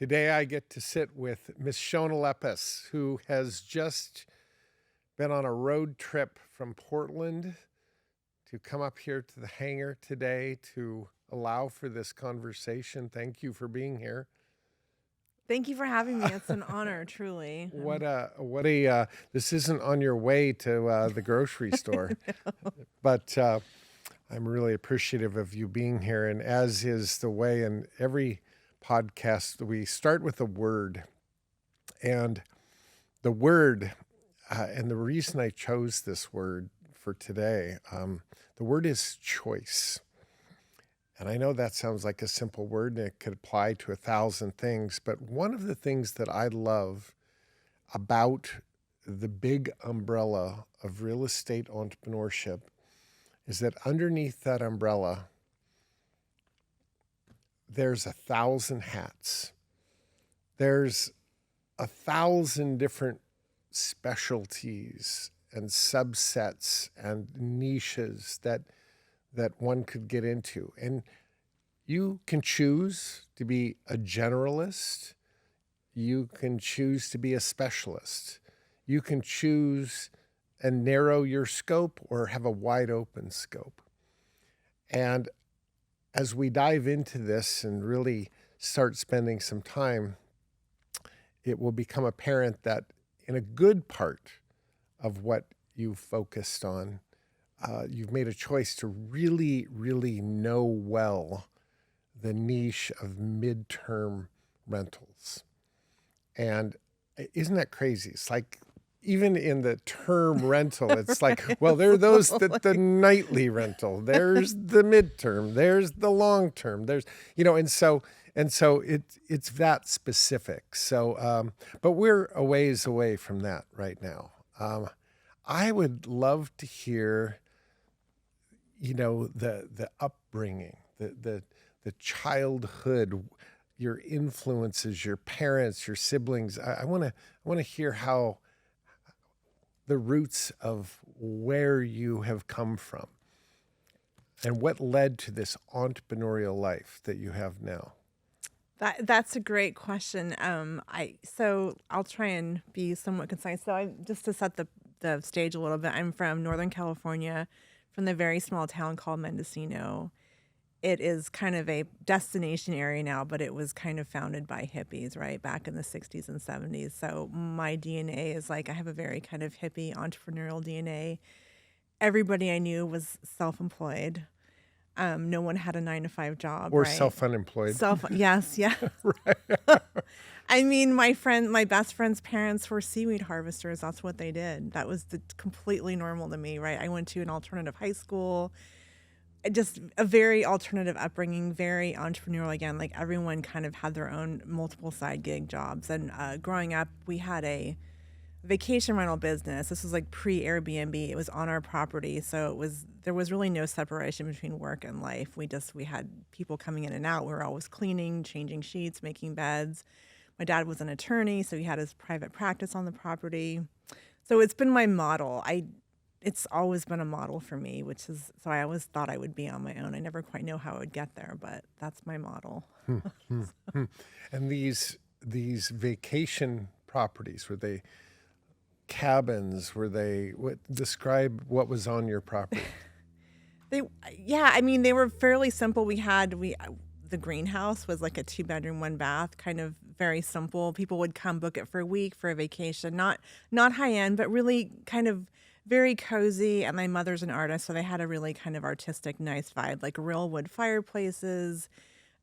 Today I get to sit with Miss Shona Lepis, who has just been on a road trip from Portland to come up here to the hangar today to allow for this conversation. Thank you for being here. Thank you for having me. It's an honor, truly. This isn't on your way to the grocery store, but I'm really appreciative of you being here. And as is the way in every podcast, we start with a word. And the word, and the reason I chose this word for today, the word is choice. And I know that sounds like a simple word and it could apply to 1,000 things, but one of the things that I love about the big umbrella of real estate entrepreneurship is that underneath that umbrella, there's 1,000 hats. There's 1,000 different specialties and subsets and niches that one could get into. And you can choose to be a generalist. You can choose to be a specialist. You can choose and narrow your scope or have a wide open scope. And as we dive into this and really start spending some time, it will become apparent that in a good part of what you've focused on, you've made a choice to really, really know well the niche of midterm rentals. And isn't that crazy? It's like, even in the term rental, it's like, well, there are those that the nightly rental, there's the midterm, there's the long term, there's, and so it's that specific. So, but we're a ways away from that right now. I would love to hear, the upbringing, the childhood, your influences, your parents, your siblings. I want to hear how the roots of where you have come from and what led to this entrepreneurial life that you have now. That's a great question. So I'll try and be somewhat concise. Just to set the stage a little bit, I'm from Northern California, from the very small town called Mendocino. It is kind of a destination area now, but it was kind of founded by hippies, right, back in the 60s and 70s. So my DNA is like, I have a very kind of hippie entrepreneurial DNA. Everybody I knew was self-employed. No one had a 9-to-5 job, Or right? self-unemployed. Yes, yeah. Right. I mean, my best friend's parents were seaweed harvesters. That's what they did. That was completely normal to me, right? I went to an alternative high school. Just a very alternative upbringing, very entrepreneurial again. Like everyone kind of had their own multiple side gig jobs. And growing up, we had a vacation rental business. This was like pre-Airbnb. It was on our property, so there was really no separation between work and life. We had people coming in and out. We were always cleaning, changing sheets, making beds. My dad was an attorney, so he had his private practice on the property. So it's been my model. It's always been a model for me, so I always thought I would be on my own. I never quite know how I would get there, but that's my model. And these vacation properties, were they cabins? Describe what was on your property? I mean, they were fairly simple. The greenhouse was like a 2-bedroom, 1-bath, kind of very simple. People would come book it for a week for a vacation, not high end, but really kind of very cozy. And my mother's an artist, so they had a really kind of artistic, nice vibe, like real wood fireplaces,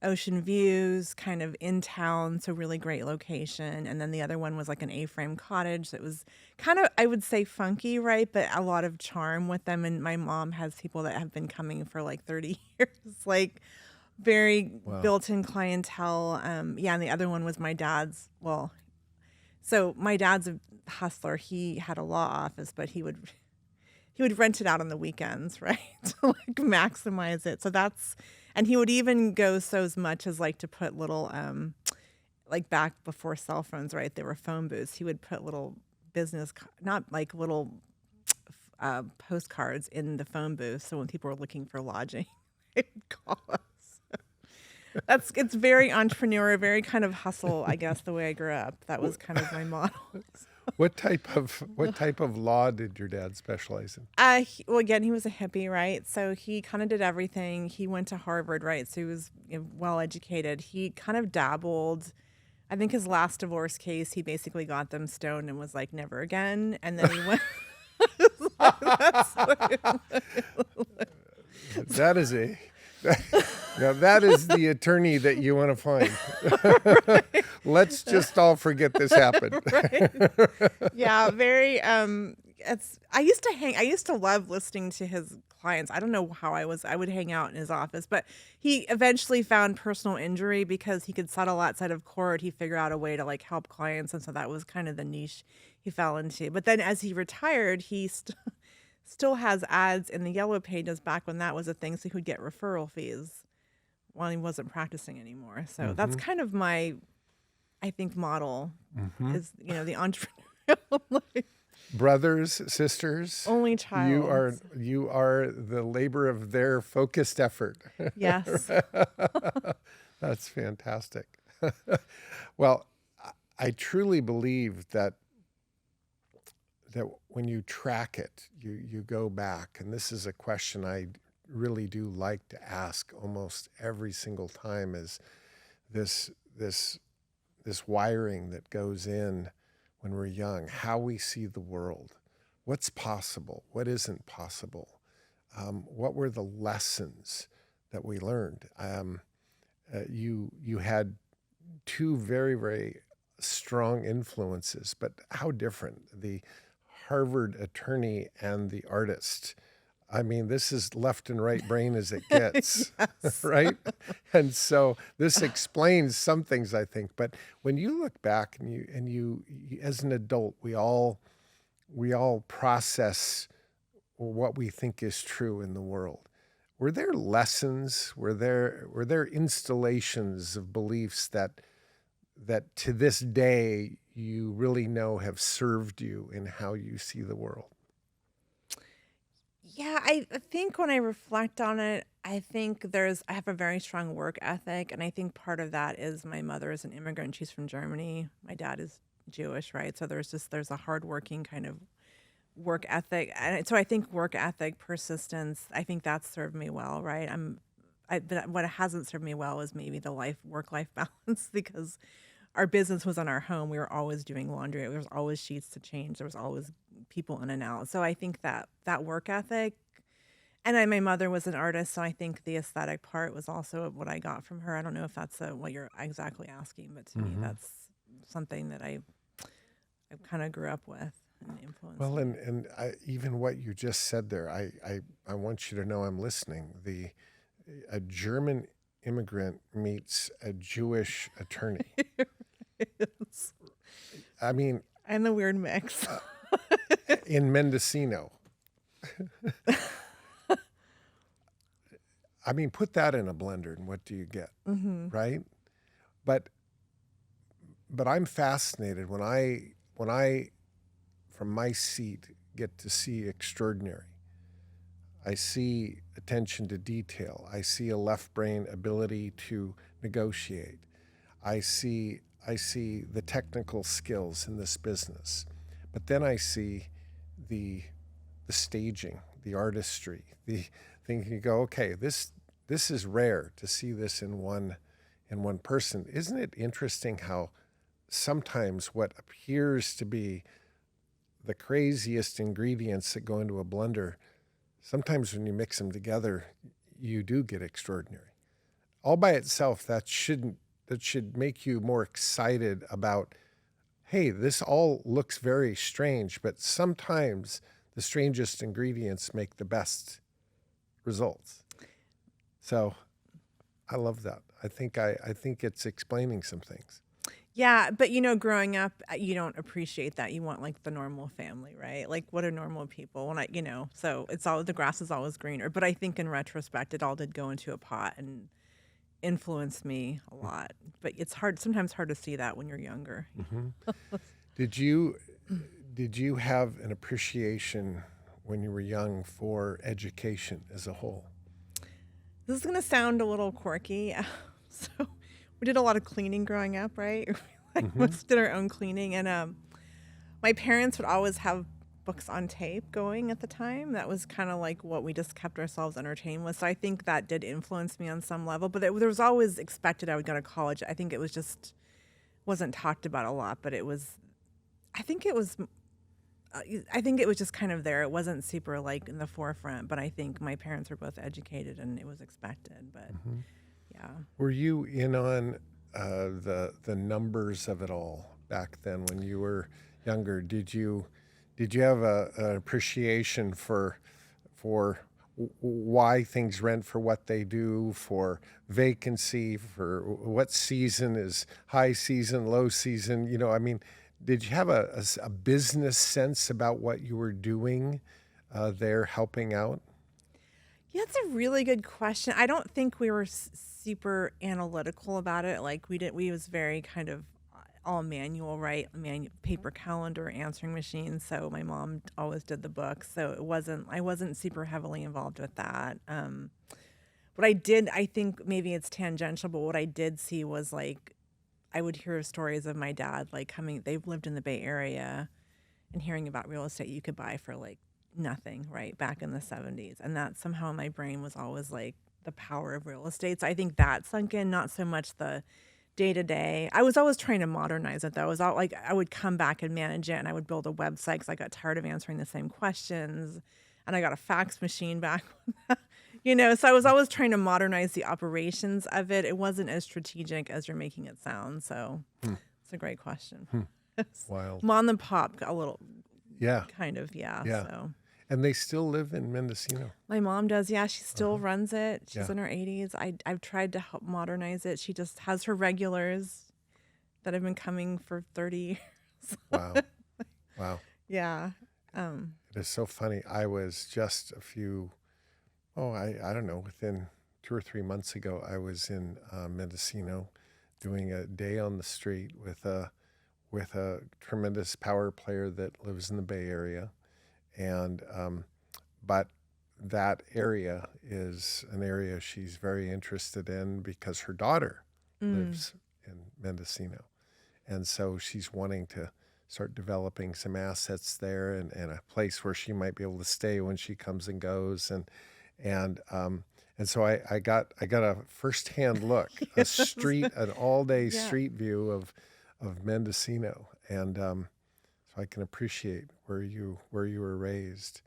ocean views, kind of in town, so really great location. And then the other one was like an A-frame cottage that was kind of, I would say, funky, right? But a lot of charm with them. And my mom has people that have been coming for like 30 years, like very built-in clientele. And the other one was my dad's. So my dad's a hustler. He had a law office, but he would rent it out on the weekends, right? To like maximize it. And he would even go so as much as like to put little, like back before cell phones, right? There were phone booths. He would put little not like little postcards in the phone booth. So when people were looking for lodging, they would call us. It's very entrepreneurial, very kind of hustle, I guess, the way I grew up. That was kind of my model. What type of law did your dad specialize in? Well, again, he was a hippie, right? So he kind of did everything. He went to Harvard, right? So he was, well educated. He kind of dabbled. I think his last divorce case, he basically got them stoned and was like, never again. And then he went. That's That is a now that is the attorney that you want to find. Let's just all forget this happened. right. Yeah, very. I used to love listening to his clients. I don't know how I would hang out in his office, but he eventually found personal injury because he could settle outside of court. He figured out a way to like help clients. And so that was kind of the niche he fell into. But then as he retired, he still has ads in the yellow pages back when that was a thing. So he would get referral fees while he wasn't practicing anymore. So that's kind of my, I think, model is, the entrepreneurial life. Brothers, sisters, Only child. you are the labor of their focused effort. Yes. That's fantastic. Well, I truly believe that when you track it, you go back, and this is a question I really do like to ask almost every single time, is this wiring that goes in when we're young, how we see the world, what's possible, what isn't possible, what were the lessons that we learned. You had two very, very strong influences, but how different, the Harvard attorney and the artist. I mean, this is left and right brain as it gets, Yes. right? And so this explains some things, I think. But when you look back and you as an adult, we all process what we think is true in the world. Were there lessons? Were there installations of beliefs that to this day you really know have served you in how you see the world? Yeah, I think when I reflect on it, I think I have a very strong work ethic. And I think part of that is my mother is an immigrant. She's from Germany. My dad is Jewish, right? So there's a hardworking kind of work ethic. And so I think work ethic, persistence, I think that's served me well, right? But what hasn't served me well is maybe the work-life balance because our business was on our home. We were always doing laundry. There was always sheets to change. There was always people in and out. So I think that work ethic, and my mother was an artist, so I think the aesthetic part was also what I got from her. I don't know if that's what you're exactly asking, but to me, that's something that I kind of grew up with and influenced. Well, me. and even what you just said there, I want you to know I'm listening. A German immigrant meets a Jewish attorney. Yes. I mean, And the weird mix. in Mendocino. I mean, put that in a blender and what do you get, right? But I'm fascinated when I from my seat get to see extraordinary. I see attention to detail. I see a left brain ability to negotiate. I see the technical skills in this business. But then I see the staging, the artistry, the thing you go, okay, this is rare to see this in one person. Isn't it interesting how sometimes what appears to be the craziest ingredients that go into a blender, sometimes when you mix them together, you do get extraordinary. All by itself, that should make you more excited about, hey, this all looks very strange, but sometimes the strangest ingredients make the best results. So I love that. I think it's explaining some things. Yeah, but growing up, you don't appreciate that. You want like the normal family, right? Like what are normal people? So the grass is always greener. But I think in retrospect, it all did go into a pot and influenced me a lot. But it's sometimes hard to see that when you're younger. Did you have an appreciation when you were young for education as a whole? This is going to sound a little quirky. So we did a lot of cleaning growing up, right? We Hmm. always did our own cleaning, and my parents would always have books on tape going at the time. That was kind of like what we just kept ourselves entertained with. So I think that did influence me on some level, but there was always expected I would go to college. I think it was just wasn't talked about a lot, but it was. I think it was. I think it was just kind of there. It wasn't super like in the forefront, but I think my parents were both educated and it was expected. But Hmm. yeah. Were you in on the numbers of it all back then when you were younger? Did you have an appreciation for why things rent for what they do, for vacancy, for what season is high season, low season? I mean, did you have a business sense about what you were doing there helping out? Yeah, that's a really good question. I don't think we were super analytical about it. Like we was very kind of all manual, right? Paper calendar, answering machines. So my mom always did the books. So I wasn't super heavily involved with that. What I did, I think maybe it's tangential, but what I did see was like, I would hear stories of my dad, like they've lived in the Bay Area and hearing about real estate you could buy for like nothing, right? Back in the 70s. And that somehow in my brain was always like the power of real estate. So I think that sunk in, not so much the day to day. I was always trying to modernize it though. I was all like, I would come back and manage it and I would build a website because I got tired of answering the same questions. And I got a fax machine back, so I was always trying to modernize the operations of it. It wasn't as strategic as you're making it sound. So Hmm. it's a great question. Hmm. Wild. Mom and Pop, a little Yeah, kind of, yeah. yeah. So And they still live in Mendocino. my mom does, yeah. She Uh-huh. still runs it. She's Yeah. in her 80s. I've tried to help modernize it. She just has her regulars that have been coming for 30 years. Wow. Wow. Yeah. Um, It is so funny. I was just I don't know, within 2 or 3 months ago, I was in Mendocino doing a day on the street with a tremendous power player that lives in the Bay Area. And, but that area is an area she's very interested in because her daughter mm, lives in Mendocino. And so she's wanting to start developing some assets there and a place where she might be able to stay when she comes and goes. And, and so I got a firsthand look, yes. an all day Yeah. street view of Mendocino. And so I can appreciate where you were raised.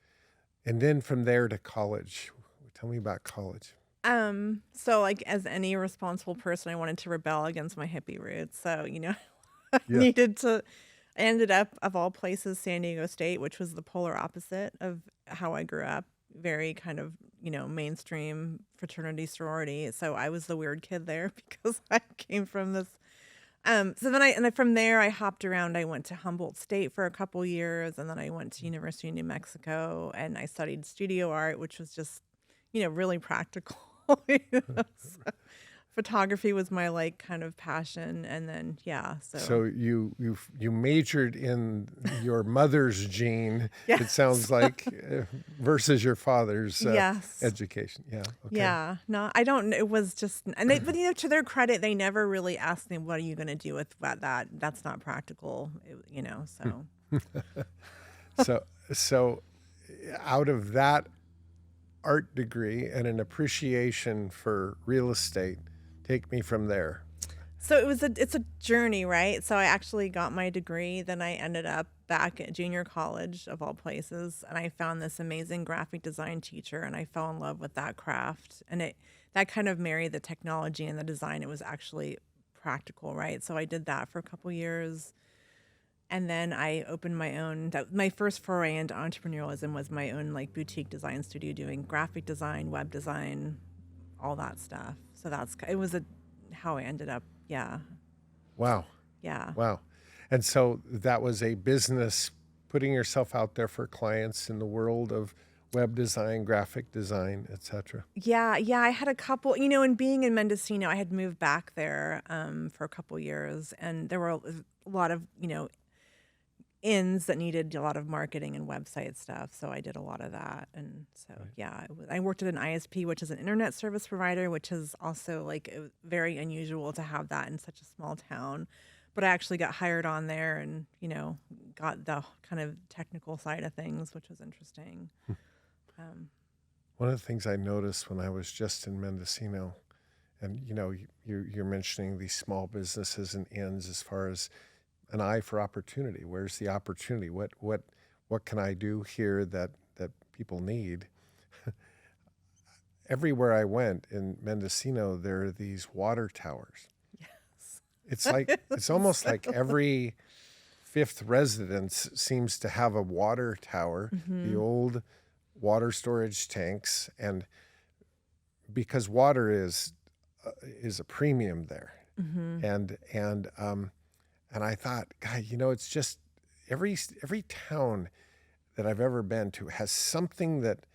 And then from there to college. Tell me about college. So like as any responsible person, I wanted to rebel against my hippie roots. So, I Yeah. needed to I ended up of all places San Diego State, which was the polar opposite of how I grew up. Very kind of, mainstream fraternity sorority. So I was the weird kid there because I came from this so then from there I hopped around. I went to Humboldt State for a couple years and then I went to University of New Mexico and I studied studio art, which was just, really practical. So photography was my like kind of passion and then yeah, so So you majored in your mother's gene, it yes. sounds like, versus your father's Yes. education. Yeah. Okay. Yeah. No, I don't it was just and but to their credit, they never really asked me what are you going to do with that that's not practical, so So so out of that art degree and an appreciation for real estate, take me from there. So it's a journey, right? So I actually got my degree, then I ended up back at junior college of all places, and I found this amazing graphic design teacher and I fell in love with that craft. And that kind of married the technology and the design. It was actually practical, right? So I did that for a couple years. And then I opened my first foray into entrepreneurialism was my own like boutique design studio doing graphic design, web design, all that stuff. So it was how I ended up. Yeah. Wow. Yeah. Wow. And so that was a business, putting yourself out there for clients in the world of web design, graphic design, etc. Yeah, yeah, I had a couple, and being in Mendocino, I had moved back there for a couple years, and there were a lot of, inns that needed a lot of marketing and website stuff. So I did a lot of that. And so, Right. yeah, I worked at an ISP, which is an internet service provider, which is also like very unusual to have that in such a small town. But I actually got hired on there and, got the kind of technical side of things, which was interesting. Um, One of the things I noticed when I was just in Mendocino, and you're mentioning these small businesses and inns as far as an eye for opportunity. Where's the opportunity? What can I do here that people need? Everywhere I went in Mendocino, there are these water towers. yes. It's almost like every fifth residence seems to have a water tower, the hmm old water storage tanks, and because water is a premium there. hmm And I thought, God, it's just every town that I've ever been to has something that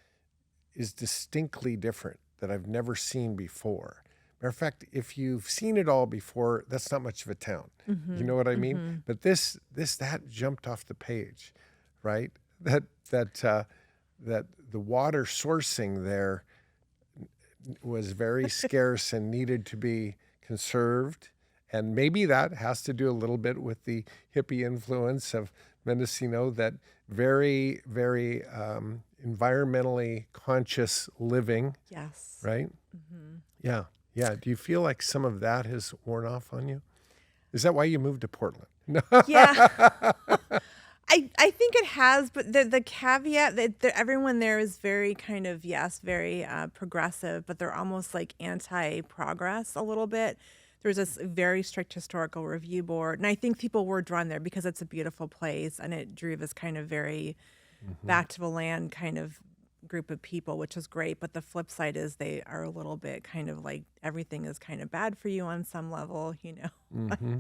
is distinctly different that I've never seen before. Matter of fact, if you've seen it all before, that's not much of a town. You hmm know what I mean? hmm But that jumped off the page, right? That the water sourcing there was very scarce and needed to be conserved. And maybe that has to do a little bit with the hippie influence of Mendocino, that very, very environmentally conscious living, Yes. right? hmm Yeah. Yeah. Do you feel like some of that has worn off on you? Is that why you moved to Portland? No. Yeah. I think it has, but the caveat that everyone there is very kind of, yes, very progressive, but they're almost like anti-progress a little bit. There's this very strict historical review board, and I think people were drawn there because it's a beautiful place and it drew this kind of very Hmm. back to the land kind of group of people, which is great. But the flip side is they are a little bit kind of like everything is kind of bad for you on some level. Hmm.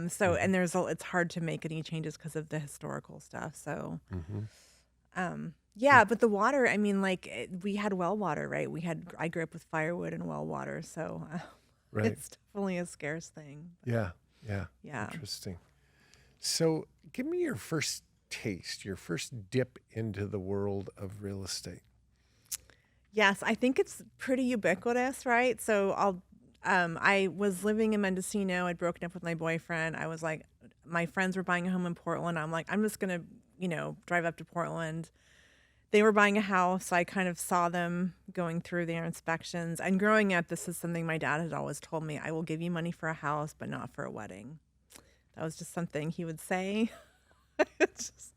So Hmm. and it's hard to make any changes because of the historical stuff. So, Hmm. yeah, but the water, I mean, like we had well water, right? I grew up with firewood and well water, so Right. it's definitely a scarce thing. Yeah. Yeah. Yeah. Interesting. So give me your first taste, your first dip into the world of real estate. Yes, I think it's pretty ubiquitous, right? So I was living in Mendocino. I'd broken up with my boyfriend. I was like, my friends were buying a home in Portland. I'm like, I'm just gonna, drive up to Portland. They were buying a house. I kind of saw them going through their inspections. And growing up, this is something my dad had always told me: I will give you money for a house, but not for a wedding. That was just something he would say. It's just,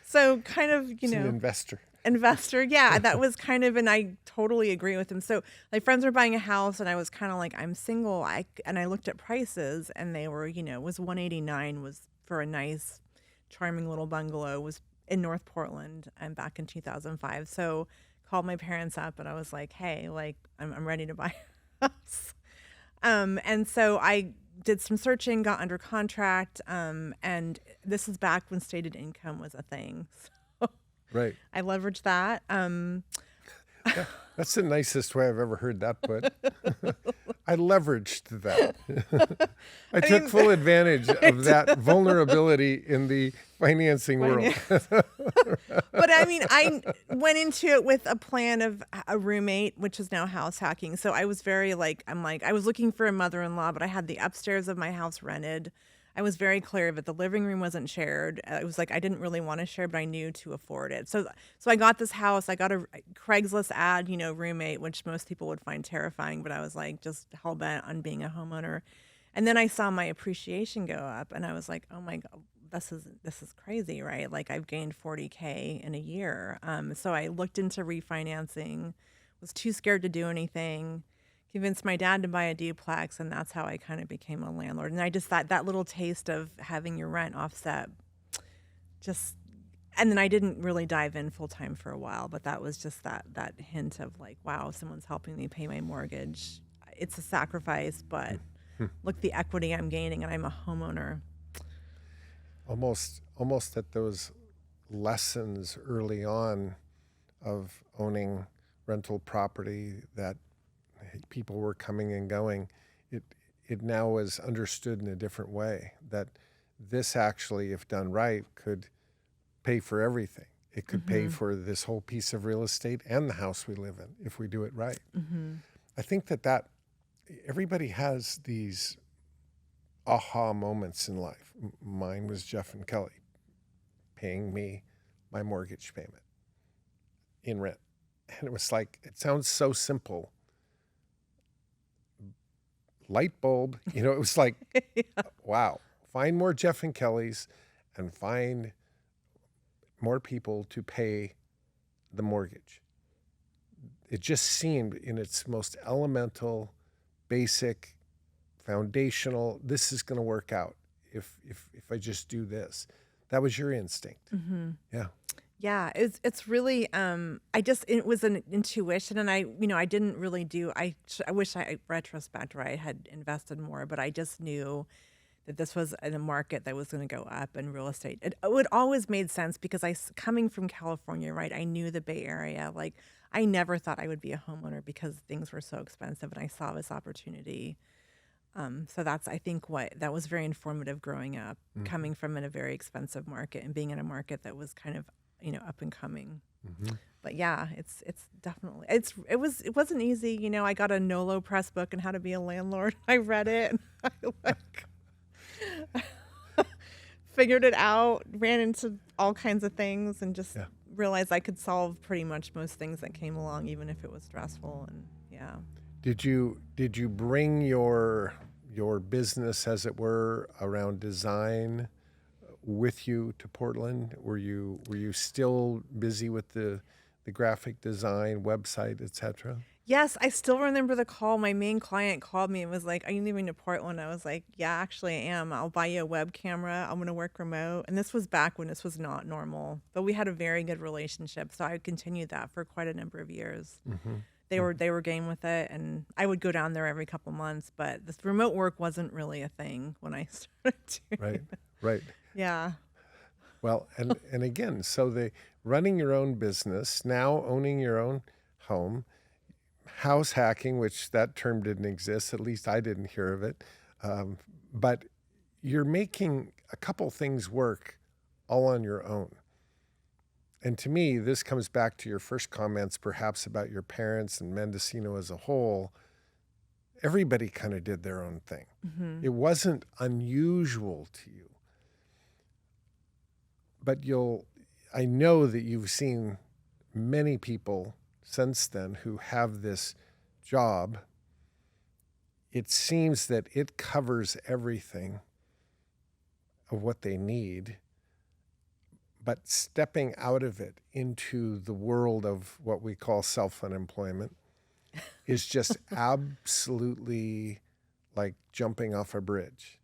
so kind of, It's an investor. investor. Yeah, that was kind of, and I totally agree with him. So my friends were buying a house, and I was kind of like, I'm single. And I looked at prices, and they were, was 189 was for a nice, charming little bungalow. Was in North Portland, and back in 2005. So called my parents up, and I was like, hey, like I'm ready to buy a house. And so I did some searching, got under contract, and this is back when stated income was a thing. So Right. I leveraged that. That's the nicest way I've ever heard that put. I leveraged that. I I took mean, full advantage of that vulnerability in the financing world. but I mean, I went into it with a plan of a roommate, which is now house hacking. So I was very like, I was looking for a mother-in-law, but I had the upstairs of my house rented. I was very clear that the living room wasn't shared. It was like I didn't really want to share, but I knew to afford it. So I got this house. I got a Craigslist ad, roommate, which most people would find terrifying, but I was like just hell bent on being a homeowner. And then I saw my appreciation go up, and I was like, oh my god, this is crazy, right? Like I've gained 40K in a year. So I looked into refinancing, was too scared to do anything, convinced my dad to buy a duplex, and that's how I kind of became a landlord. And I just thought that little taste of having your rent offset just, and then I didn't really dive in full time for a while, but that was just that hint of like, wow, someone's helping me pay my mortgage. It's a sacrifice, but look the equity I'm gaining, and I'm a homeowner. Almost at those lessons early on of owning rental property that people were coming and going, it now is understood in a different way, that this actually, if done right, could pay for everything. It could pay for this whole piece of real estate and the house we live in if we do it right. I think that everybody has these aha moments in life. Mine was Jeff and Kelly paying me my mortgage payment in rent. And it was like, it sounds so simple. Light bulb, it was like, wow, find more Jeff and Kellys and find more people to pay the mortgage. It just seemed in its most elemental, basic, foundational, this is going to work out if I just do this. That was your instinct. Yeah. Yeah, it's really it was an intuition, and I didn't really do I wish retrospect, right, I had invested more, but I just knew that this was in a market that was going to go up in real estate. It would always made sense because coming from California, right, I knew the Bay Area. Like, I never thought I would be a homeowner because things were so expensive, and I saw this opportunity. So I think that was very informative growing up, coming from in a very expensive market and being in a market that was kind of, up and coming. But yeah, it's definitely, it wasn't easy. I got a Nolo Press book on how to be a landlord. I read it and I figured it out, ran into all kinds of things, and just realized I could solve pretty much most things that came along, even if it was stressful. And yeah. Did you bring your business, as it were, around design with you to Portland? Were you still busy with the graphic design, website, etc.? Yes, I still remember the call. My main client called me and was like, "Are you leaving to Portland?" I was like, "Yeah, actually I am. I'll buy you a web camera. I'm going to work remote." And this was back when this was not normal, but we had a very good relationship, so I continued that for quite a number of years. They were game with it, and I would go down there every couple months, but this remote work wasn't really a thing when I started doing it. Right. Yeah. Well, and again, so running your own business, now owning your own home, house hacking, which that term didn't exist, at least I didn't hear of it, but you're making a couple things work all on your own. And to me, this comes back to your first comments, perhaps about your parents and Mendocino as a whole. Everybody kind of did their own thing. It wasn't unusual to you. But I know that you've seen many people since then who have this job. It seems that it covers everything of what they need. But stepping out of it into the world of what we call self-unemployment is just absolutely like jumping off a bridge.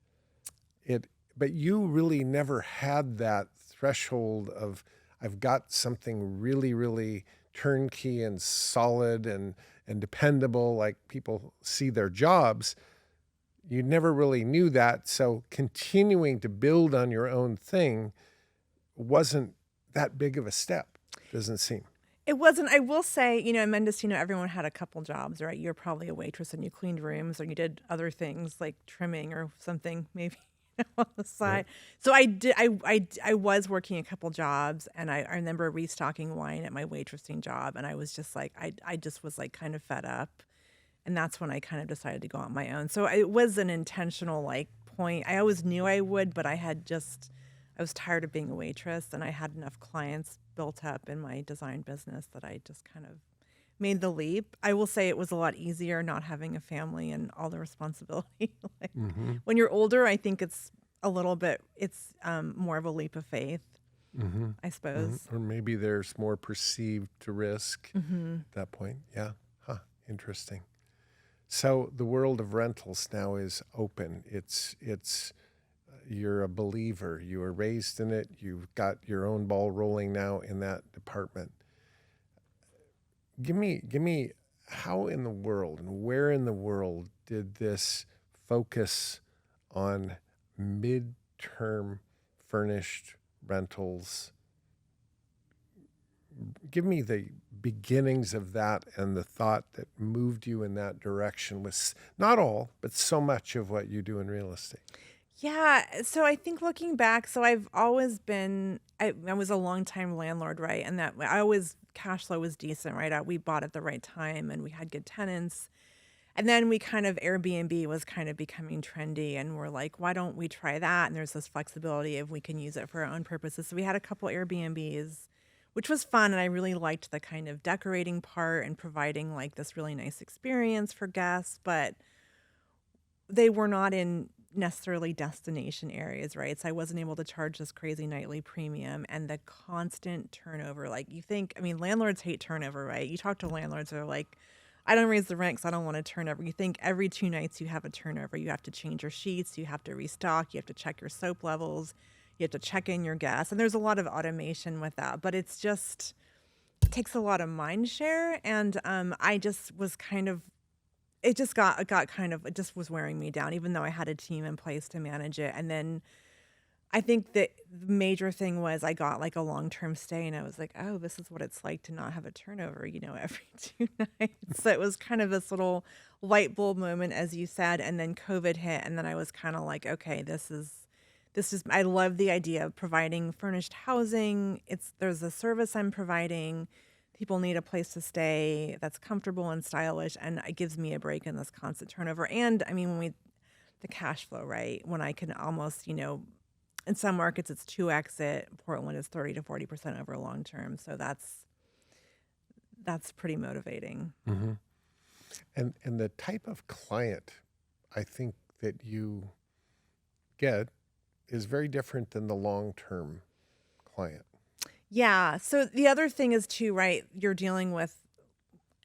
But you really never had that threshold of, I've got something really, really turnkey and solid and dependable, like people see their jobs. You never really knew that. So continuing to build on your own thing wasn't that big of a step, doesn't seem. It wasn't. I will say, in Mendocino, everyone had a couple jobs, right? You're probably a waitress and you cleaned rooms, or you did other things like trimming or something, maybe on the side. Right. So I did. I was working a couple jobs, and I remember restocking wine at my waitressing job, and I was just like, I just was like kind of fed up, and that's when I kind of decided to go on my own. So it was an intentional point. I always knew I would, but I was tired of being a waitress, and I had enough clients built up in my design business that I just kind of made the leap. I will say it was a lot easier not having a family and all the responsibility. When you're older, I think it's a little bit, it's more of a leap of faith, I suppose. Or maybe there's more perceived to risk at that point. Yeah. Huh. Interesting. So the world of rentals now is open. It's you're a believer. You were raised in it. You've got your own ball rolling now in that department. Give me how in the world and where in the world did this focus on mid-term furnished rentals? Give me the beginnings of that and the thought that moved you in that direction with not all, but so much of what you do in real estate. Yeah, so I think looking back, so I've always been I was a longtime landlord, right? And that I always cash flow was decent, right? We bought at the right time and we had good tenants. And then we kind of Airbnb was kind of becoming trendy and we're like, why don't we try that? And there's this flexibility if we can use it for our own purposes. So we had a couple Airbnbs, which was fun. And I really liked the kind of decorating part and providing like this really nice experience for guests. But they were not in necessarily destination areas, right? So I wasn't able to charge this crazy nightly premium and the constant turnover. Like you think, I mean, landlords hate turnover, right? You talk to landlords, they're like, I don't raise the rent because I don't want to turn over. You think every 2 nights you have a turnover. You have to change your sheets, you have to restock, you have to check your soap levels, you have to check in your gas. And there's a lot of automation with that, but it's just it takes a lot of mind share. And I just was kind of it got kind of it just was wearing me down, even though I had a team in place to manage it. And then I think that the major thing was I got like a long-term stay and I was like, oh, this is what it's like to not have a turnover, every 2 nights. So it was kind of this little light bulb moment, as you said. And then COVID hit. And then I was kind of like, okay, I love the idea of providing furnished housing. There's a service I'm providing. People need a place to stay that's comfortable and stylish, and it gives me a break in this constant turnover. And I mean, the cash flow, right? When I can almost, in some markets it's 2x it. Portland is 30 to 40% over long term, so that's pretty motivating. Hmm. And the type of client I think that you get is very different than the long-term client. Yeah. So the other thing is too, right? You're dealing with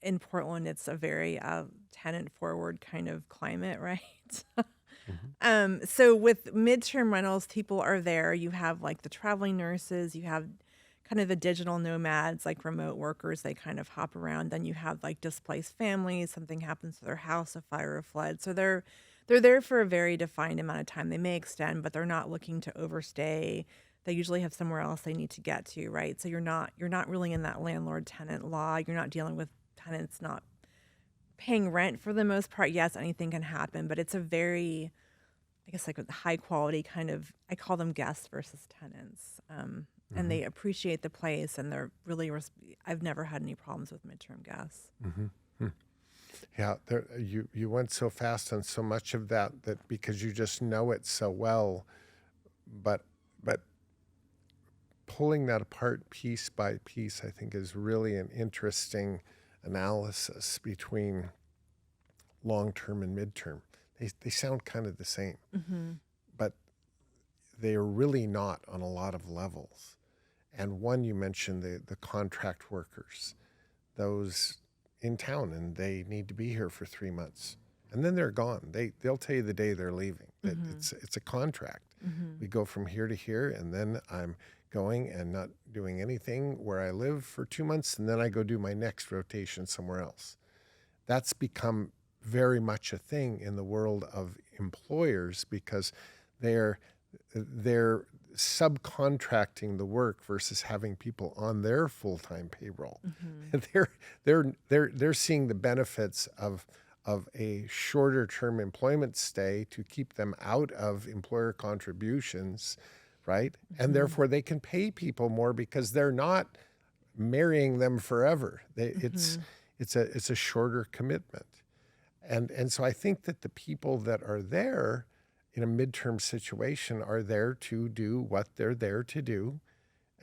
in Portland, it's a very tenant forward kind of climate, right? Hmm. So with midterm rentals, people are there. You have like the traveling nurses, you have kind of the digital nomads, like remote workers, they kind of hop around. Then you have like displaced families, something happens to their house, a fire, a flood. So they're there for a very defined amount of time. They may extend, but they're not looking to overstay. They usually have somewhere else they need to get to, right? So you're not really in that landlord tenant law. You're not dealing with tenants not paying rent for the most part. Yes, anything can happen, but it's a very, I guess, like a high quality kind of, I call them guests versus tenants. And Hmm. they appreciate the place and they're really, I've never had any problems with midterm guests. Hmm. Yeah, you went so fast on so much of that because you just know it so well, but but pulling that apart piece by piece, I think, is really an interesting analysis between long term and midterm. They sound kind of the same, Mm-hmm. but they are really not on a lot of levels. And one, you mentioned the contract workers, those in town, and they need to be here for 3 months, and then they're gone. They'll tell you the day they're leaving. That Mm-hmm. it's a contract. Mm-hmm. We go from here to here, and then I'm going and not doing anything where I live for 2 months, and then I go do my next rotation somewhere else. That's become very much a thing in the world of employers because they're they're subcontracting the work versus having people on their full-time payroll. Mm-hmm. They're seeing the benefits of a shorter term employment stay to keep them out of employer contributions, right? And Mm-hmm. therefore they can pay people more because they're not marrying them forever. Mm-hmm. It's a shorter commitment. And so I think that the people that are there in a midterm situation are there to do what they're there to do,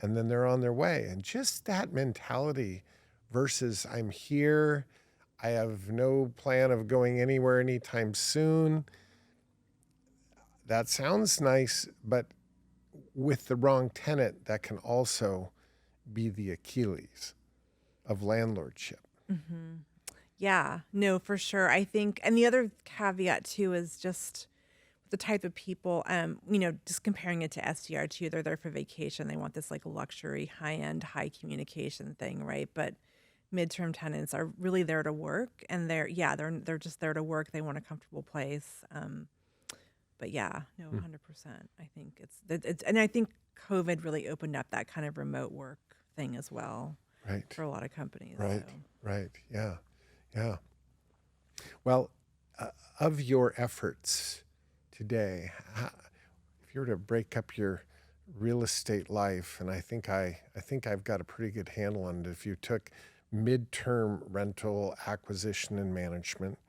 and then they're on their way. And just that mentality versus I'm here, I have no plan of going anywhere anytime soon. That sounds nice, but with the wrong tenant, that can also be the Achilles of landlordship. Mm-hmm. Yeah, no, for sure. I think, and the other caveat too is just the type of people, just comparing it to SDR too, they're there for vacation. They want this like luxury, high end, high communication thing, right? But midterm tenants are really there to work, and they're just there to work. They want a comfortable place. But yeah, no, Hmm. 100%. I think and I think COVID really opened up that kind of remote work thing as well Right, for a lot of companies. So. right, right. Yeah, yeah. Well, of your efforts today, you were to break up your real estate life, and I think I've got a pretty good handle on it. If you took midterm rental acquisition and management,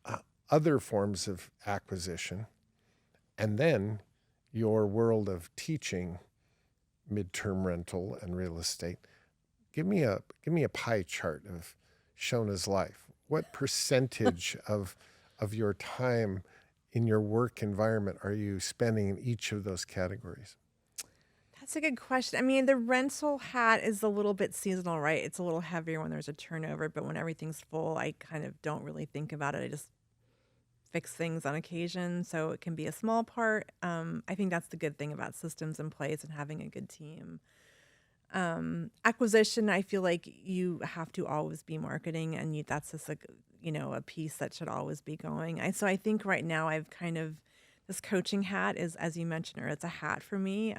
uh, other forms of acquisition, and then your world of teaching midterm rental and real estate. Give me a pie chart of Shona's life. What percentage of your time in your work environment are you spending in each of those categories? That's a good question. I mean, the rental hat is a little bit seasonal, right? It's a little heavier when there's a turnover, but when everything's full, I kind of don't really think about it. I just fix things on occasion, so it can be a small part. I think that's the good thing about systems in place and having a good team. Acquisition, I feel like you have to always be marketing, and that's just like, a piece that should always be going. So I think right now I've kind of this coaching hat is, as you mentioned, or it's a hat for me.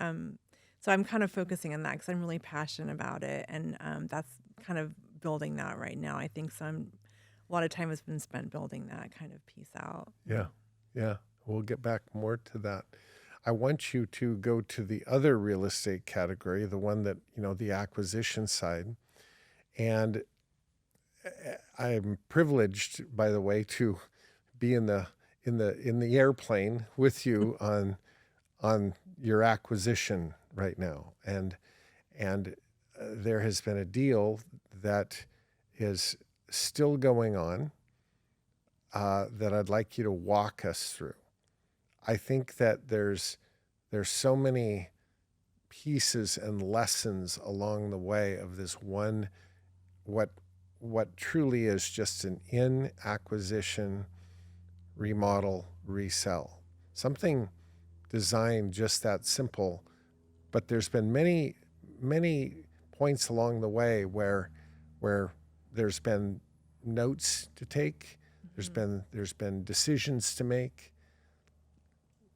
So I'm kind of focusing on that because I'm really passionate about it, and that's kind of building that right now. I think a lot of time has been spent building that kind of piece out. Yeah, yeah. We'll get back more to that. I want you to go to the other real estate category, the one that, the acquisition side. And I'm privileged, by the way, to be in the airplane with you on your acquisition right now. And there has been a deal that is still going on that I'd like you to walk us through. I think that there's so many pieces and lessons along the way of this one, what truly is just an in acquisition, remodel, resell. Something designed just that simple, but there's been many points along the way where there's been notes to take, there's been decisions to make.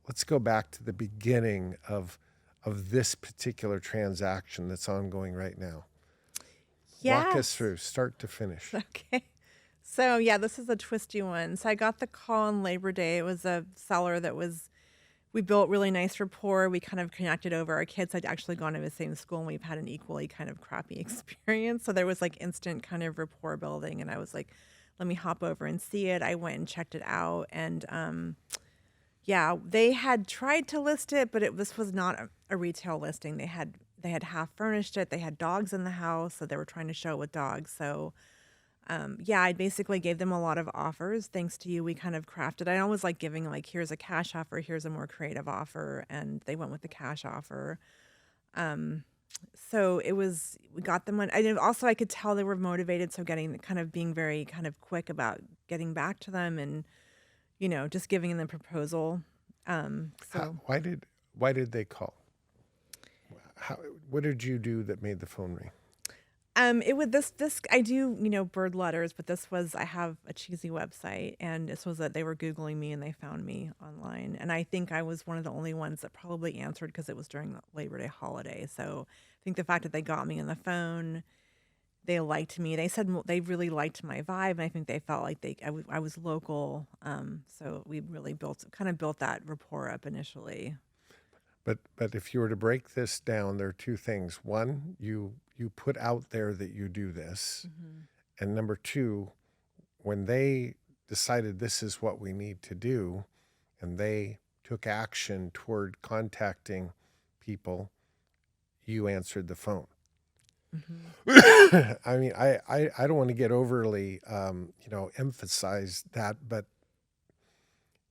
Let's go back to the beginning of this particular transaction that's ongoing right now. Walk us Yes. through, start to finish. Okay. So yeah, this is a twisty one. So I got the call on Labor Day. It was a seller we built really nice rapport. We kind of connected over. Our kids had actually gone to the same school, and we've had an equally kind of crappy experience. So there was like instant kind of rapport building. And I was like, let me hop over and see it. I went and checked it out. And yeah, they had tried to list it, but this was not a retail listing. They had half furnished it. They had dogs in the house, so they were trying to show it with dogs. So yeah, I basically gave them a lot of offers. Thanks to you, we kind of crafted. I always like giving like, here's a cash offer, here's a more creative offer, and they went with the cash offer. So we got them one. Also I could tell they were motivated, so being very kind of quick about getting back to them and just giving them the proposal. So Why did they call? What did you do that made the phone ring? It would this I do, bird letters, but I have a cheesy website, and this was that they were Googling me and they found me online. And I think I was one of the only ones that probably answered because it was during the Labor Day holiday. So I think the fact that they got me on the phone, they liked me. They said they really liked my vibe, and I think they felt like I was local. So we really built that rapport up initially. But if you were to break this down, there are two things. One, you put out there that you do this. Mm-hmm. And number two, when they decided this is what we need to do, and they took action toward contacting people, you answered the phone. Mm-hmm. I mean, I don't want to get overly, emphasize that, but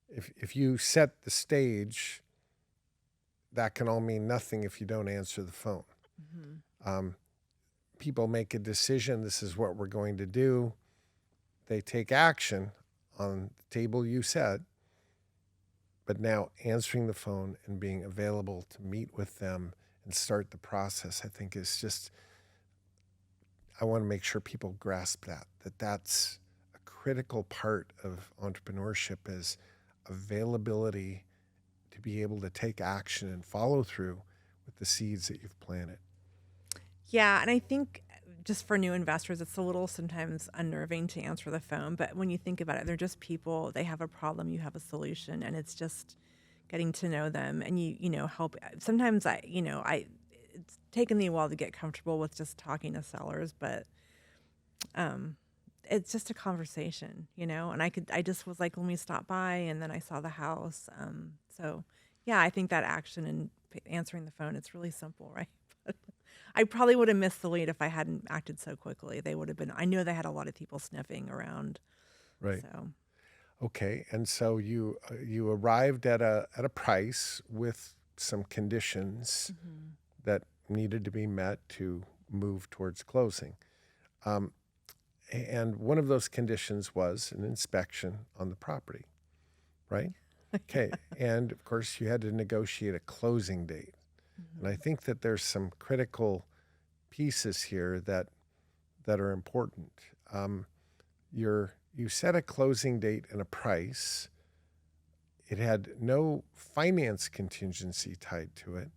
if you set the stage, that can all mean nothing if you don't answer the phone. Mm-hmm. People make a decision. This is what we're going to do. They take action on the table you set, but now answering the phone and being available to meet with them and start the process, I think is just, I want to make sure people grasp that's a critical part of entrepreneurship is availability to be able to take action and follow through with the seeds that you've planted. Yeah, and I think just for new investors, it's a little sometimes unnerving to answer the phone. But when you think about it, they're just people. They have a problem, you have a solution, and it's just getting to know them, and help. Sometimes it's taken me a while to get comfortable with just talking to sellers, but um, it's just a conversation, and I just was like, let me stop by, and then I saw the house. So yeah, I think that action and answering the phone, it's really simple, right? But I probably would have missed the lead if I hadn't acted so quickly. They would have been, I knew they had a lot of people sniffing around. Right. So Okay. And so you arrived at a price with some conditions mhm. that needed to be met to move towards closing. Um, and one of those conditions was an inspection on the property, right? Okay. And of course, you had to negotiate a closing date. And I Mhm. think that there's some critical pieces here that are important. Um, you set a closing date and a price. It had no finance contingency tied to it,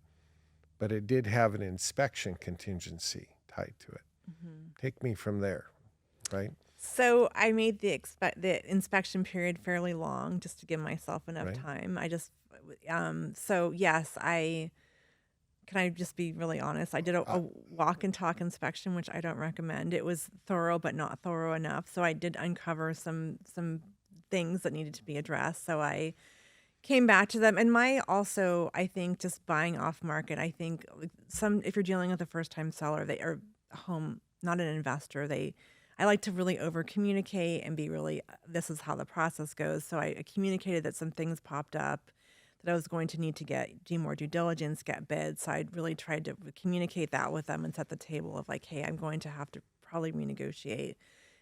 but it did have an inspection contingency tied to it. Mhm. Take me from there, right? So I made the inspection period fairly long just to give myself enough Right? time. So yes, can I just be really honest? I did Uh, a walk and talk inspection, which I don't recommend. It was thorough, but not thorough enough. So I did uncover some things that needed to be addressed. So I came back to them. And I think just buying off market, I think like, if you're dealing with a first time seller, they are home, not an investor, I like to really over communicate and be really, this is how the process goes. So I communicated that some things popped up that I was going to need to do more due diligence, get bids. So I really tried to communicate that with them and set the table of like, hey, I'm going to have to probably renegotiate.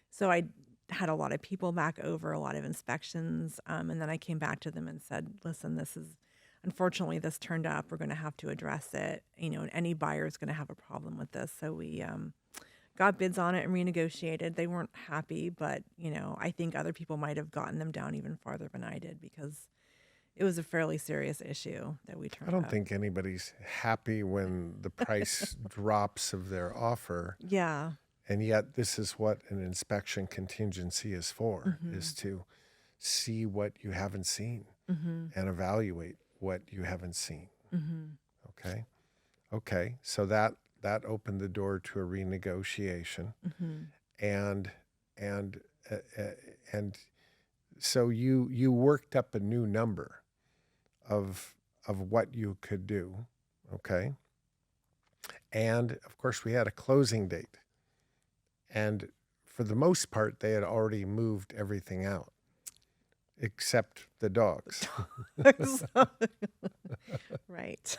So I had a lot of people back over, a lot of inspections. And then I came back to them and said, listen, unfortunately, this turned up. We're going to have to address it. And any buyer is going to have a problem with this. So we got bids on it and renegotiated. They weren't happy, but, I think other people might have gotten them down even farther than I did because it was a fairly serious issue that we I turned don't up. think anybody's happy when the price drops of their offer. Yeah. And yet, this is what an inspection contingency is for, is Mhm. to see what you haven't seen Mhm. and evaluate what you haven't seen. Mhm. Okay. Okay. So that opened the door to a renegotiation, Mhm. and and uh, uh, and so you worked up a new number of what you could do. Okay. And of course, we had a closing date, and for the most part, they had already moved everything out except the dogs. Right.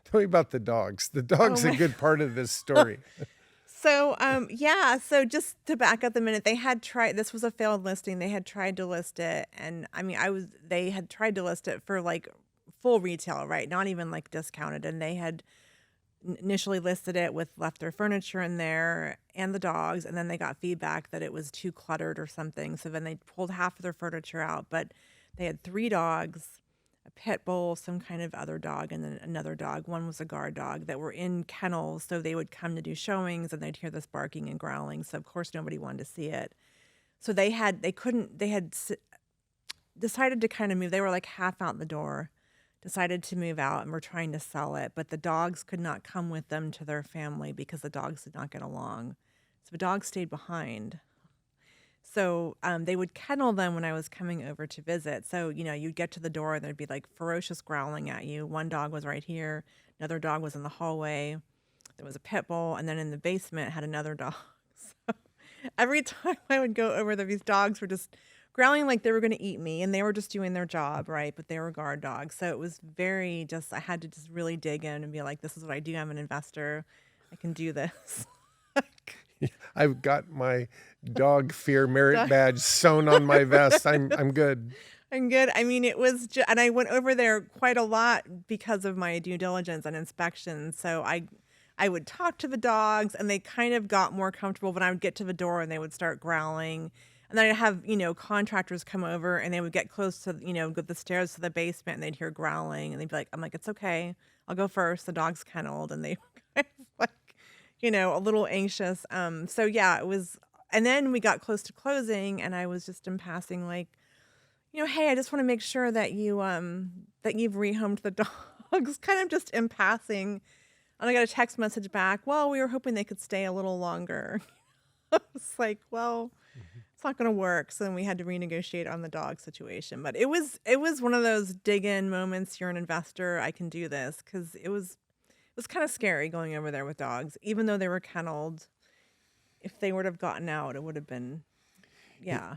Tell me about the dogs. The Oh dog's a my. good part of this story. So just to back up a minute, this was a failed listing. They had tried to list it, and I mean, they had tried to list it for like full retail, right? Not even like discounted, and they had initially listed it with left their furniture in there and the dogs, and then they got feedback that it was too cluttered or something. So then they pulled half of their furniture out, but they had three dogs, a pit bull, some kind of other dog, and then another dog. One was a guard dog that were in kennels, so they would come to do showings and they'd hear this barking and growling. So of course nobody wanted to see it. So they had decided to kind of move. They were like half out the door, decided to move out, and were trying to sell it. But the dogs could not come with them to their family because the dogs did not get along. So the dogs stayed behind. So they would kennel them when I was coming over to visit. So, you'd get to the door and there'd be like ferocious growling at you. One dog was right here, another dog was in the hallway. There was a pit bull, and then in the basement had another dog. So every time I would go over there, these dogs were just growling like they were going to eat me, and they were just doing their job, right? But they were guard dogs. So it was I had to just really dig in and be like, this is what I do. I'm an investor. I can do this. I've got my dog fear merit badge sewn on my vest. I'm good. I'm good. I mean, it was and I went over there quite a lot because of my due diligence and inspections. So I would talk to the dogs, and they kind of got more comfortable when I would get to the door and they would start growling. And then I'd have, contractors come over and they would get close to, go the stairs to the basement, and they'd hear growling, and they'd be like, I'm like, it's okay. I'll go first. The dog's kenneled. And they were kind of like, a little anxious. So yeah, it was, and then we got close to closing, and I was just in passing like, hey, I just want to make sure that that you've rehomed the dogs, kind of just in passing. And I got a text message back, well, we were hoping they could stay a little longer. It's like, well, Mhm. it's not going to work. So then we had to renegotiate on the dog situation. But it was one of those dig in moments. You're an investor. I can do this, because it was kind of scary going over there with dogs, even though they were kenneled. If they would have gotten out, it would have been, It, yeah.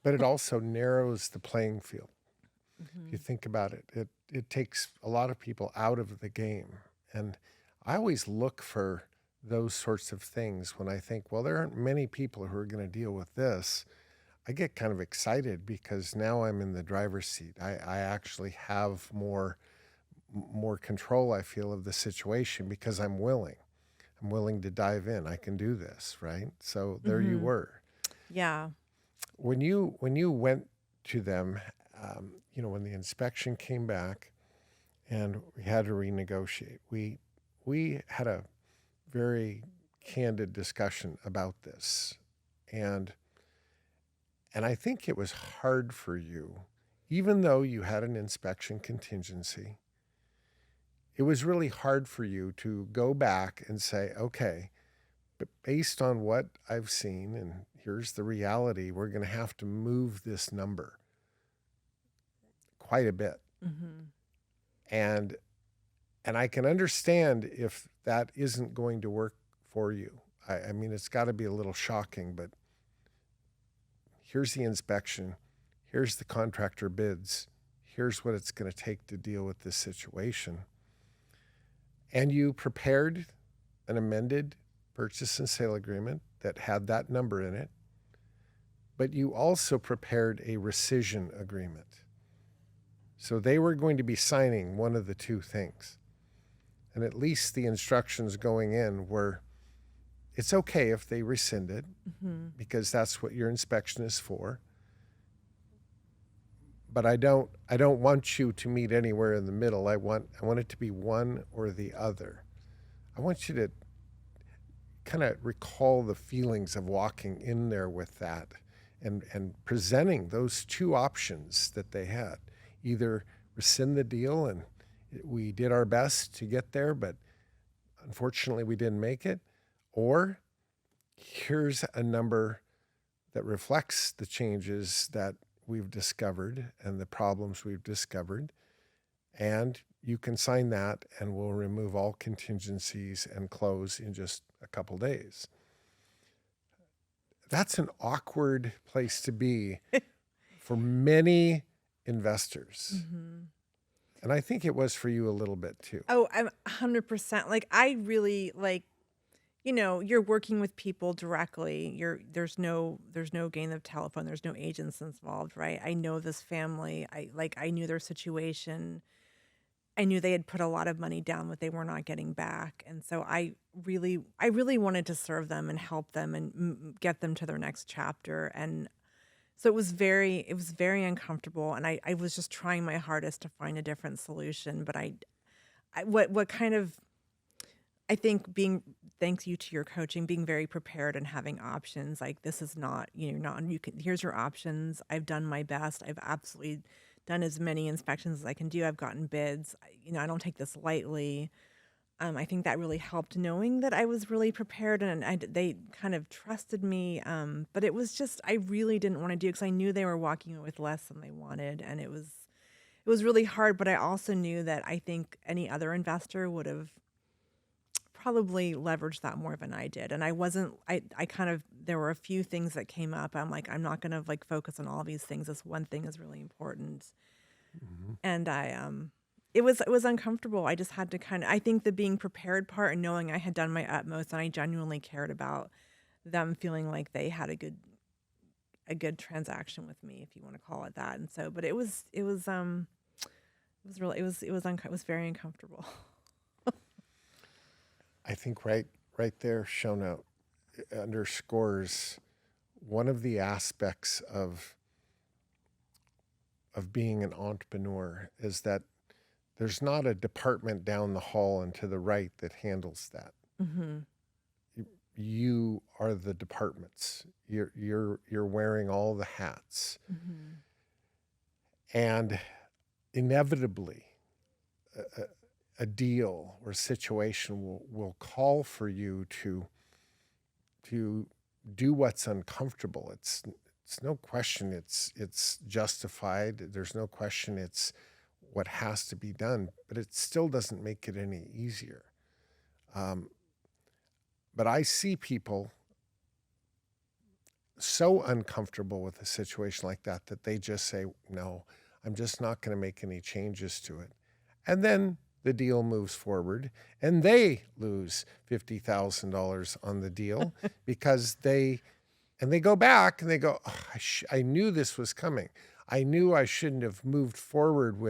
but it also narrows the playing field. If you Hmm. think about it, it takes a lot of people out of the game. And I always look for those sorts of things when I think, well, there aren't many people who are going to deal with this. I get kind of excited because now I'm in the driver's seat. I actually have more control, I feel, of the situation because I'm willing. I'm willing to dive in. I can do this, right? So there you Hmm. were. Yeah. When you went to them, when the inspection came back and we had to renegotiate, we had a very candid discussion about this, and and I think it was hard for you, even though you had an inspection contingency. It was really hard for you to go back and say, okay, but based on what I've seen, and here's the reality, we're going to have to move this number quite a bit. Hmm. And and I can understand if that isn't going to work for you. I mean, it's got to be a little shocking, but here's the inspection, here's the contractor bids, here's what it's going to take to deal with this situation. And you prepared an amended purchase and sale agreement that had that number in it, but you also prepared a rescission agreement. So they were going to be signing one of the two things. And at least the instructions going in were, it's okay if they rescind it Hmm. because that's what your inspection is for. But I don't want you to meet anywhere in the middle. I want it to be one or the other. I want you to kind of recall the feelings of walking in there with that and presenting those two options that they had. Either rescind the deal and we did our best to get there, but unfortunately we didn't make it, or here's a number that reflects the changes that we've discovered and the problems we've discovered. And you can sign that, and we'll remove all contingencies and close in just a couple days. That's an awkward place to be for many investors. Hmm. And I think it was for you a little bit too. Oh, I'm 100%. Like, I really like, you're working with people directly. There's no game of telephone. There's no agents involved, right? I know this family. I knew their situation. I knew they had put a lot of money down that they were not getting back. And so I really wanted to serve them and help them and get them to their next chapter. And so it was very uncomfortable. And I was just trying my hardest to find a different solution. But what kind of, I think thanks you to your coaching, being very prepared and having options. Like, this is not, here's your options. I've done my best. I've absolutely done as many inspections as I can do. I've gotten bids. I don't take this lightly. I think that really helped, knowing that I was really prepared, and they kind of trusted me. But it was just, I really didn't want to do, because I knew they were walking with less than they wanted. And it was really hard. But I also knew that I think any other investor would have probably leveraged that more than I did. And I wasn't, I kind of, there were a few things that came up. I'm like, I'm not going to like focus on all these things. This one thing is really important. Mhm. And it was uncomfortable. I just had to I think the being prepared part and knowing I had done my utmost and I genuinely cared about them feeling like they had a good transaction with me, if you want to call it that. And so, but it was very uncomfortable. I think right there, Shona, underscores one of the aspects of being an entrepreneur is that there's not a department down the hall and to the right that handles that. Hmm. You are the departments. You're wearing all the hats. Hmm. And inevitably, a deal or situation will call for you to do what's uncomfortable. It's no question it's justified. There's no question it's what has to be done, but it still doesn't make it any easier. Um, but I see people so uncomfortable with a situation like that that they just say, no, I'm just not going to make any changes to it. And then the deal moves forward and they lose $50,000 on the deal because they go back and they go, oh, I knew this was coming. I knew I shouldn't have moved forward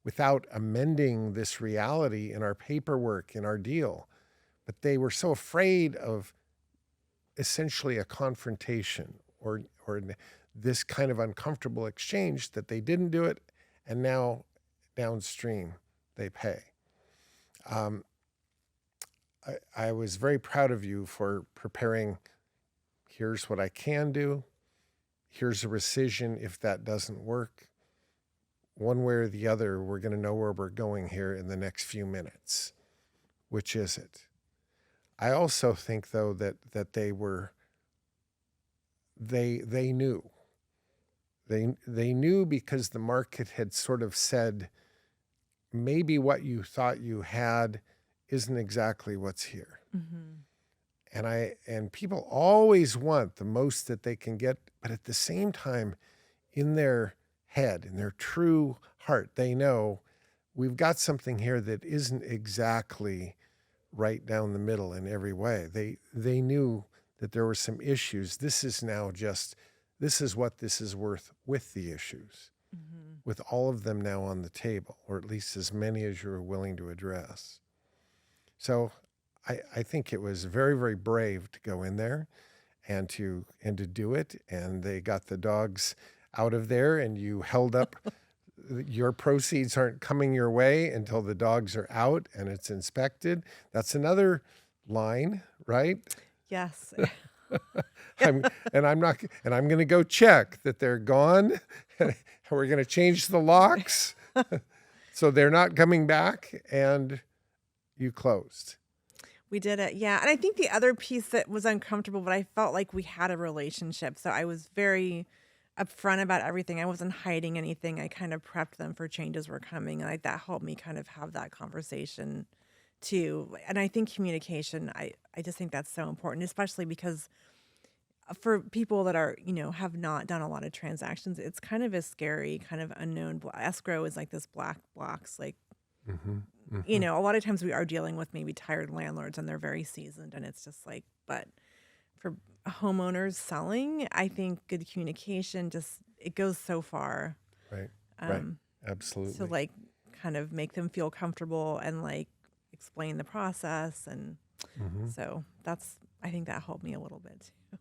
without amending this reality in our paperwork, in our deal. But they were so afraid of essentially a confrontation or this kind of uncomfortable exchange that they didn't do it, and now downstream they pay. I was very proud of you for preparing. Here's what I can do. Here's a rescission if that doesn't work. One way or the other, we're going to know where we're going here in the next few minutes. Which is it? I also think, though, that they knew. They knew because the market had sort of said, maybe what you thought you had isn't exactly what's here. And people always want the most that they can get, but at the same time, in their head, in their true heart, they know we've got something here that isn't exactly right down the middle in every way. They knew that there were some issues. This is what this is worth with the issues, with all of them now on the table, or at least as many as you're willing to address. So I think it was very, very brave to go in there and to do it. And they got the dogs out of there, and you held up your proceeds aren't coming your way until the dogs are out and it's inspected. That's another line, right? Yes. I'm going to go check that they're gone. We're going to change the locks so they're not coming back, and you closed. We did it. Yeah. And I think the other piece that was uncomfortable, but I felt like we had a relationship. So I was very upfront about everything. I wasn't hiding anything. I kind of prepped them for changes were coming. And that helped me kind of have that conversation too. And I think communication, I just think that's so important, especially because for people that are, have not done a lot of transactions, it's kind of a scary, kind of unknown. Escrow is like this black box, like, a lot of times we are dealing with maybe tired landlords and they're very seasoned, and it's just like, but for homeowners selling, I think good communication it goes so far. Right. Right. Absolutely. To like kind of make them feel comfortable and like explain the process. And so I think that helped me a little bit too.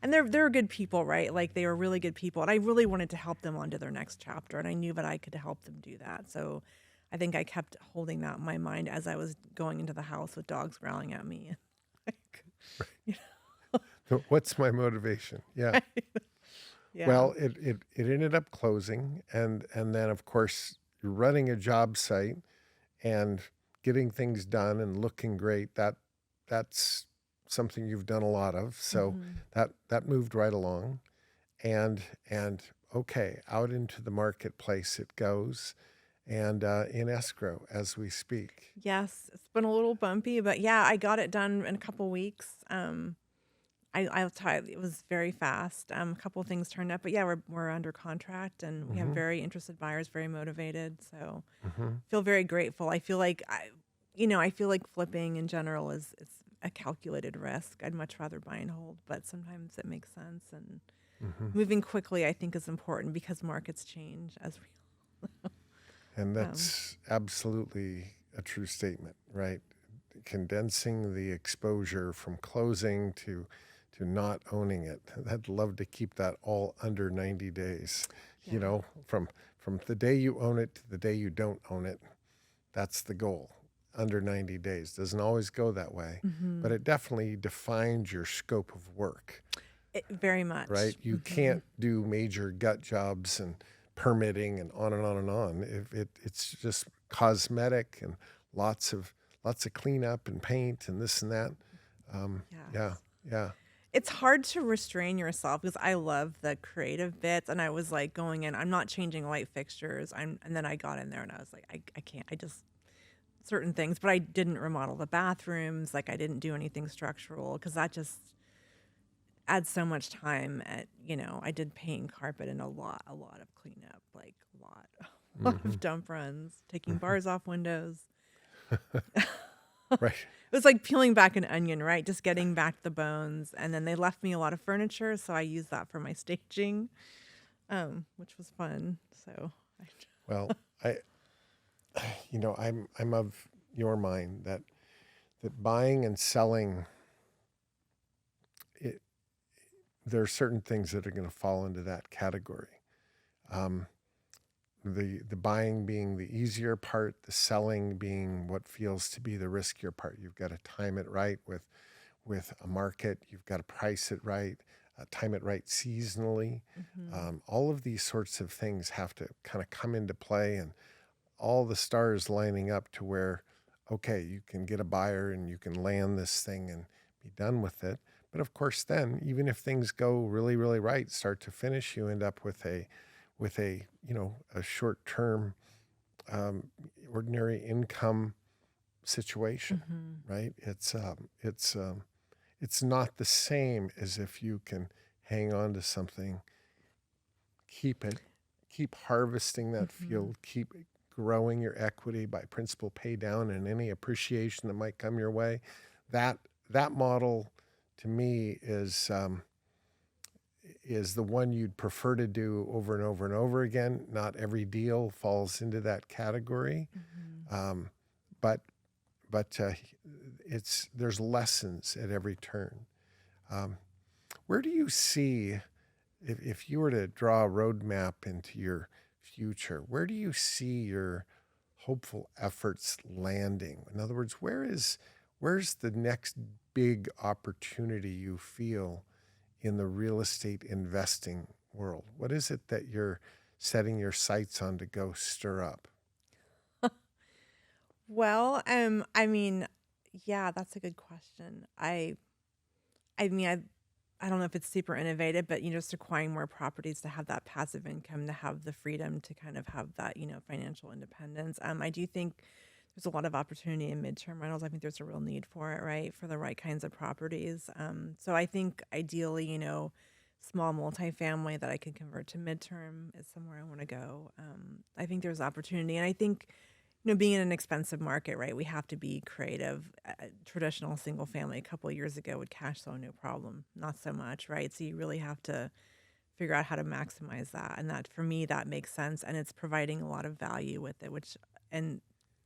And they're good people, right? Like they were really good people. And I really wanted to help them onto their next chapter. And I knew that I could help them do that. So I think I kept holding that in my mind as I was going into the house with dogs growling at me. What's my motivation? Yeah. Yeah. Well, it ended up closing. And then, of course, you're running a job site and getting things done and looking great. That's something you've done a lot of. So that moved right along. And okay, out into the marketplace it goes. And in escrow as we speak. Yes, it's been a little bumpy, but yeah, I got it done in a couple weeks. I'll tell you, it was very fast. A couple of things turned up, but yeah, we're under contract, and we have very interested buyers, very motivated. So feel very grateful. I feel like I feel like flipping in general is a calculated risk. I'd much rather buy and hold, but sometimes it makes sense. And moving quickly, I think, is important because markets change as we. And that's absolutely a true statement, right? Condensing the exposure from closing to not owning it. I'd love to keep that all under 90 days. Yeah. From the day you own it to the day you don't own it. That's the goal. Under 90 days. Doesn't always go that way, but it definitely defines your scope of work. Very much. Right? You can't do major gut jobs and permitting and on and on and on. It's just cosmetic and lots of cleanup and paint and this and that. Yeah, Yes. yeah. It's hard to restrain yourself because I love the creative bits, and I was like going in, I'm not changing light fixtures. And then I got in there and I was like, I can't, I just certain things, but I didn't remodel the bathrooms. Like I didn't do anything structural because that just adds so much time. I did paint and carpet and a lot of cleanup, like a lot, a lot Hmm. of dump runs, taking bars off windows. Right. It was like peeling back an onion, right? Just getting back the bones. And then they left me a lot of furniture, so I used that for my staging, which was fun. So, I, Well, I I'm of your mind that buying and selling it, there are certain things that are going to fall into that category. Um, the buying being the easier part, the selling being what feels to be the riskier part. You've got to time it right with a market. You've got to price it right, time it right seasonally. Mhm. All of these sorts of things have to kind of come into play, and all the stars lining up to where, okay, you can get a buyer and you can land this thing and be done with it. But of course, then even if things go really, really right, start to finish, you end up with a a short term, um, ordinary income situation, Mhm. right? It's not the same as if you can hang on to something, keep it, keep harvesting that Mhm. field, keep growing your equity by principal pay down and any appreciation that might come your way. That that model to me is the one you'd prefer to do over and over and over again. Not every deal falls into that category, Mhm. um, but it's there's lessons at every turn. Um, where do you see if you were to draw a roadmap into your future, where do you see your hopeful efforts landing? In other words, where's the next big opportunity you feel in the real estate investing world? What is it that you're setting your sights on to go stir up? Well, I mean, yeah, that's a good question. I mean, I don't know if it's super innovative, but just acquiring more properties to have that passive income, to have the freedom to kind of have that, financial independence. I do think there's a lot of opportunity in midterm rentals. I think there's a real need for it, right? For the right kinds of properties. So I think ideally, small multifamily that I can convert to midterm is somewhere I want to go. I think there's opportunity. And I think being in an expensive market, right? We have to be creative. Traditional single family a couple of years ago would cash flow no problem, not so much, right? So you really have to figure out how to maximize that, and that for me that makes sense, and it's providing a lot of value with it, which and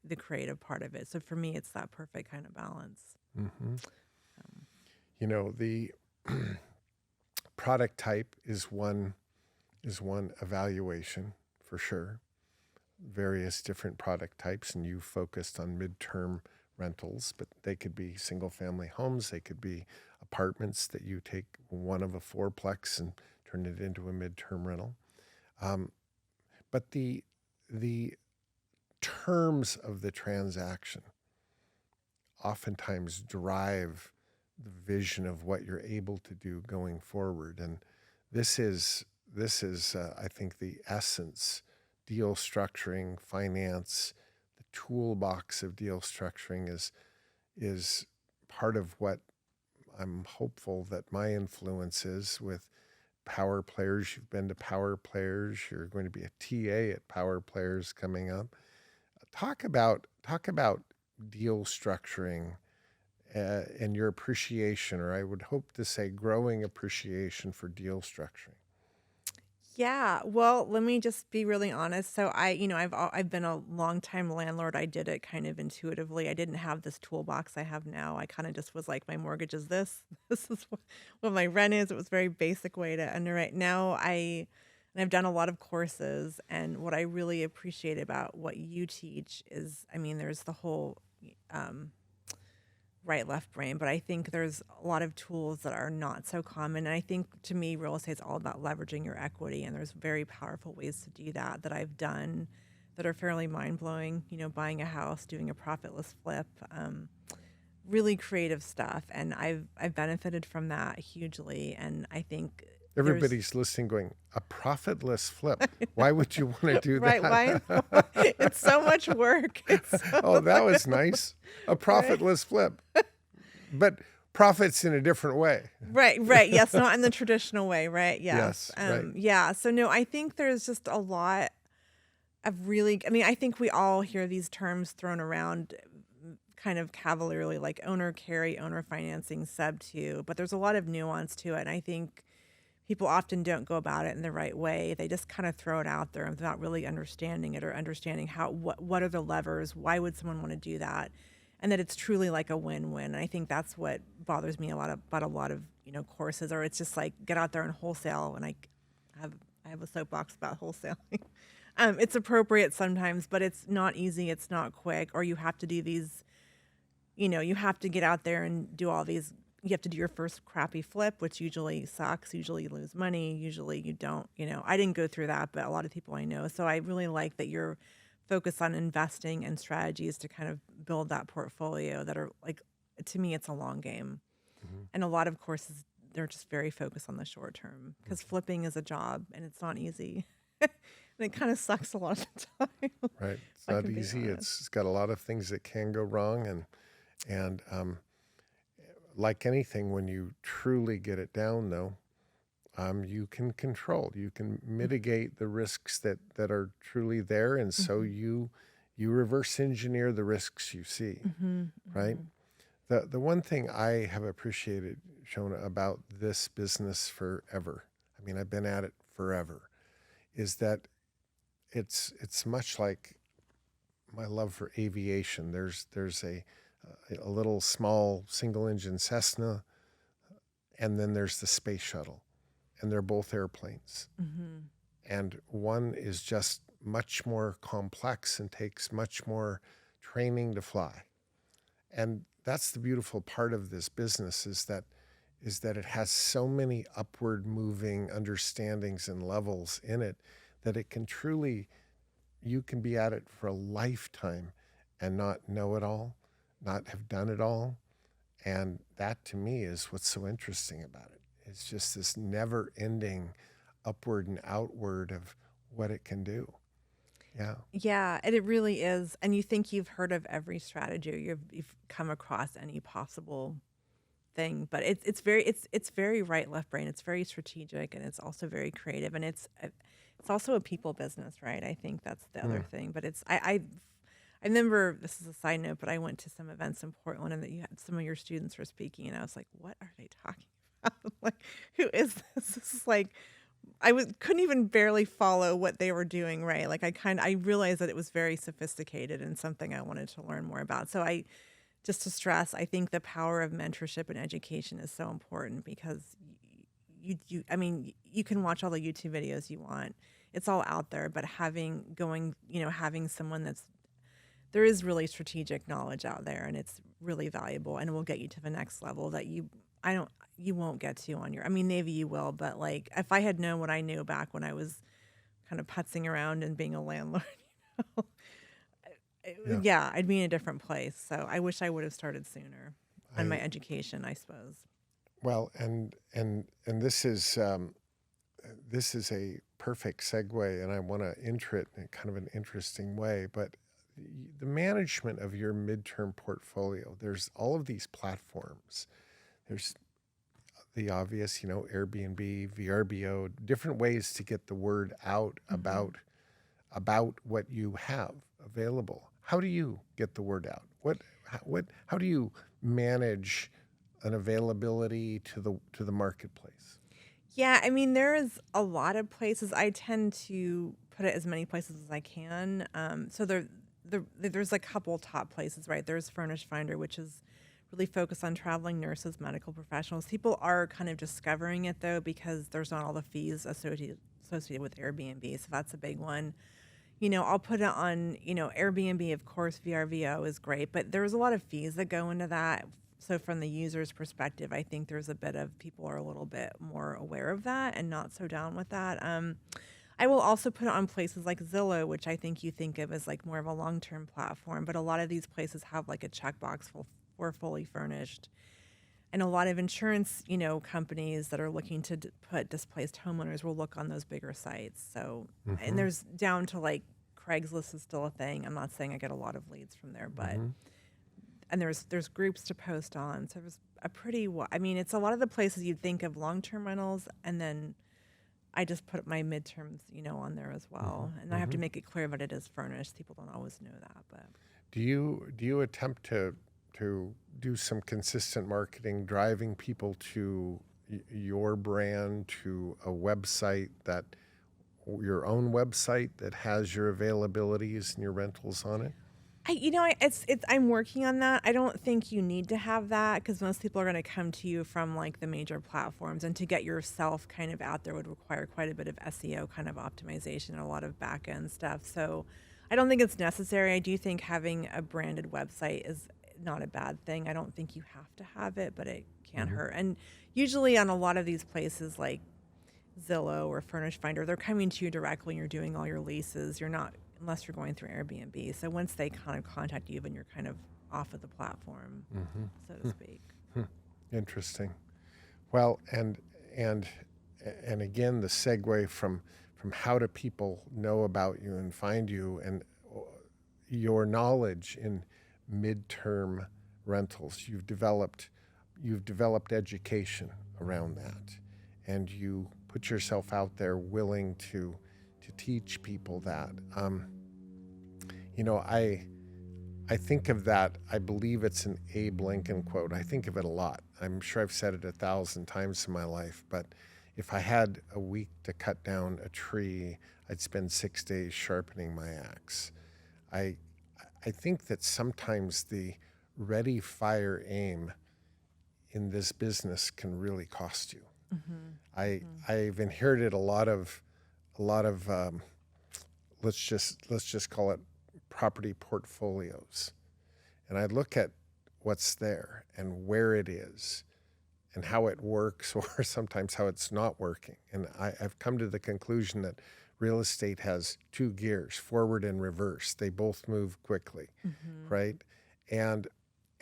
the creative part of it. So for me, it's that perfect kind of balance. Hmm. Um, The product type is one evaluation for sure. Various different product types, and you focused on midterm rentals, but they could be single family homes, they could be apartments that you take one of a fourplex and turn it into a midterm rental. Um, but the terms of the transaction oftentimes drive the vision of what you're able to do going forward. And this is I think the essence. Deal structuring, finance, the toolbox of deal structuring is part of what I'm hopeful that my influence is with Power Players. You've been to Power Players. You're going to be a TA at Power Players coming up. Talk about deal structuring, and your appreciation, or I would hope to say growing appreciation for deal structuring. Yeah, well, let me just be really honest. So I've been a long time landlord. I did it kind of intuitively. I didn't have this toolbox I have now. I kind of just was like, my mortgage is this. This is what my rent is. It was a very basic way to underwrite. And I've done a lot of courses, and what I really appreciate about what you teach is, I mean, there's the whole um, right left brain, but I think there's a lot of tools that are not so common. And I think to me, real estate's all about leveraging your equity, and there's very powerful ways to do that that I've done that are fairly mind blowing. Buying a house, doing a profitless flip, really creative stuff, and I've benefited from that hugely. And I think there's Everybody's listening going, a profitless flip. Why would you want to do right. Why? that? It's so much work. It's so Oh, that was much work, nice. A right? profitless flip. But profits in a different way. Right, right. Yes, not in the traditional way, right? Yes. Yes, right. Yeah. So no, I think there's just a lot of really, I mean, I think we all hear these terms thrown around kind of cavalierly, like owner carry, owner financing, sub two, but there's a lot of nuance to it. And I think people often don't go about it in the right way. They just kind of throw it out there without really understanding it or understanding what are the levers, why would someone want to do that, and that it's truly like a win-win. And I think that's what bothers me about a lot of courses, or it's just like get out there and wholesale. And have I have a soapbox about wholesaling. It's appropriate sometimes, but it's not easy. It's not quick, or you have to do these. You have to get out there and do all these. You have to do your first crappy flip, which usually sucks. Usually you lose money. Usually you don't. I didn't go through that, but a lot of people I know. So I really like that you're focused on investing and strategies to kind of build that portfolio that are like, to me, it's a long game. Mhm. And a lot of courses, they're just very focused on the short term because flipping is a job and it's not easy. And it kind of sucks a lot of the time. Right. It's I not can be easy. honest. It's got a lot of things that can go wrong. And like anything, when you truly get it down, though, you can control, you can mitigate the risks that are truly there. And so Mm-hmm. you reverse engineer the risks you see, Mm-hmm. right? The one thing I have appreciated, Shona, about this business forever, I mean, I've been at it forever, is that it's much like my love for aviation. There's a little small single engine Cessna, and then there's the space shuttle, and they're both airplanes. Mm-hmm. And one is just much more complex and takes much more training to fly. And that's the beautiful part of this business is that it has so many upward moving understandings and levels in it that it can truly, you can be at it for a lifetime and not know it all, not have done it all. And that to me is what's so interesting about it. It's just this never ending upward and outward of what it can do. Yeah. Yeah, and it really is. And you think you've heard of every strategy, or you've come across any possible thing, but it's very right left brain. It's very strategic, and it's also very creative, and it's also a people business, right? I think that's the other Mm. thing. But I remember, this is a side note, but I went to some events in Portland, and that you had some of your students were speaking, and I was like, what are they talking about? Like, who is this? This is like, couldn't even barely follow what they were doing, right? Like I realized that it was very sophisticated and something I wanted to learn more about. So just to stress, I think the power of mentorship and education is so important because I mean, you can watch all the YouTube videos you want. It's all out there, but having someone there is really strategic knowledge out there, and it's really valuable, and it will get you to the next level that you won't get to on your, I mean, maybe you will, but like if I had known what I knew back when I was kind of putzing around and being a landlord, you know, Yeah. yeah, I'd be in a different place. So I wish I would have started sooner on my I education, I suppose. well, and this is a perfect segue, and I want to enter it in kind of an interesting way. But the management of your midterm portfolio, there's all of these platforms. There's the obvious, Airbnb, VRBO, different ways to get the word out Hmm. about what you have available. How do you get the word out? How do you manage an availability to the marketplace? Yeah, I mean, there is a lot of places. I tend to put it as many places as I can. So there's a couple top places, right? There's Furnish Finder, which is really focused on traveling nurses, medical professionals. People are kind of discovering it though because there's not all the fees associated with Airbnb. So that's a big one. I'll put it on, Airbnb, of course, VRVO is great, but there's a lot of fees that go into that. So from the user's perspective, I think there's a bit of people are a little bit more aware of that and not so down with that. I will also put it on places like Zillow, which I think you think of as like more of a long-term platform, but a lot of these places have like a checkbox for fully furnished. And a lot of insurance, companies that are looking to put displaced homeowners will look on those bigger sites. So, and Mm-hmm. there's down to like Craigslist is still a thing. I'm not saying I get a lot of leads from there, but Mm-hmm. and there's groups to post on. So there's a pretty. I mean, it's a lot of the places you'd think of long-term rentals, and then I just put my midterms, on there as well. And I have to Mm-hmm. make it clear that it is furnished. People don't always know that, but Do you attempt to do some consistent marketing, driving people to your brand, to a website that your own website that has your availabilities and your rentals on it? it's I'm working on that. I don't think you need to have that because most people are going to come to you from like the major platforms, and to get yourself kind of out there would require quite a bit of SEO kind of optimization and a lot of back end stuff. So I don't think it's necessary. I do think having a branded website is not a bad thing. I don't think you have to have it, but it can't Mm-hmm. hurt. And usually on a lot of these places like Zillow or Furnish Finder, they're coming to you directly and you're doing all your leases. You're not, unless you're going through Airbnb. So once they kind of contact you, then you're kind of off of the platform, so to speak. Interesting. Well, and again, the segue from how do people know about you and find you, and your knowledge in midterm rentals. You've developed education around that, and you put yourself out there willing to teach people that. You know, I think of that. I believe it's an Abe Lincoln quote. I think of it a lot. I'm sure I've said it 1,000 times in my life, but if I had a week to cut down a tree, I'd spend 6 days sharpening my axe. I I think that sometimes the ready, fire, aim in this business can really cost you. I've inherited a lot of let's just call it property portfolios, and I look at what's there and where it is and how it works, or sometimes how it's not working. And I've come to the conclusion that real estate has two gears, forward and reverse. They both move quickly, right? And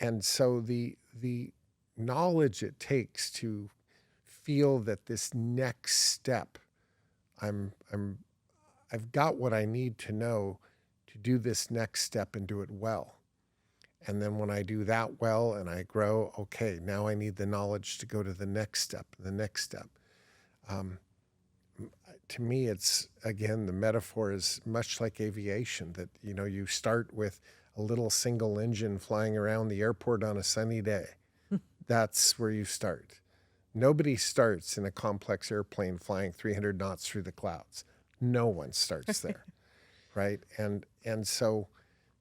and so the knowledge it takes to feel that this next step, I'm I've got what I need to know to do this next step and do it well. And then when I do that well and I grow, okay, now I need the knowledge to go to the next step, the next step. Um, to me, it's again, the metaphor is much like aviation, that, you start with a little single engine flying around the airport on a sunny day. That's where you start. Nobody starts in a complex airplane flying 300 knots through the clouds. No one starts there, right? And so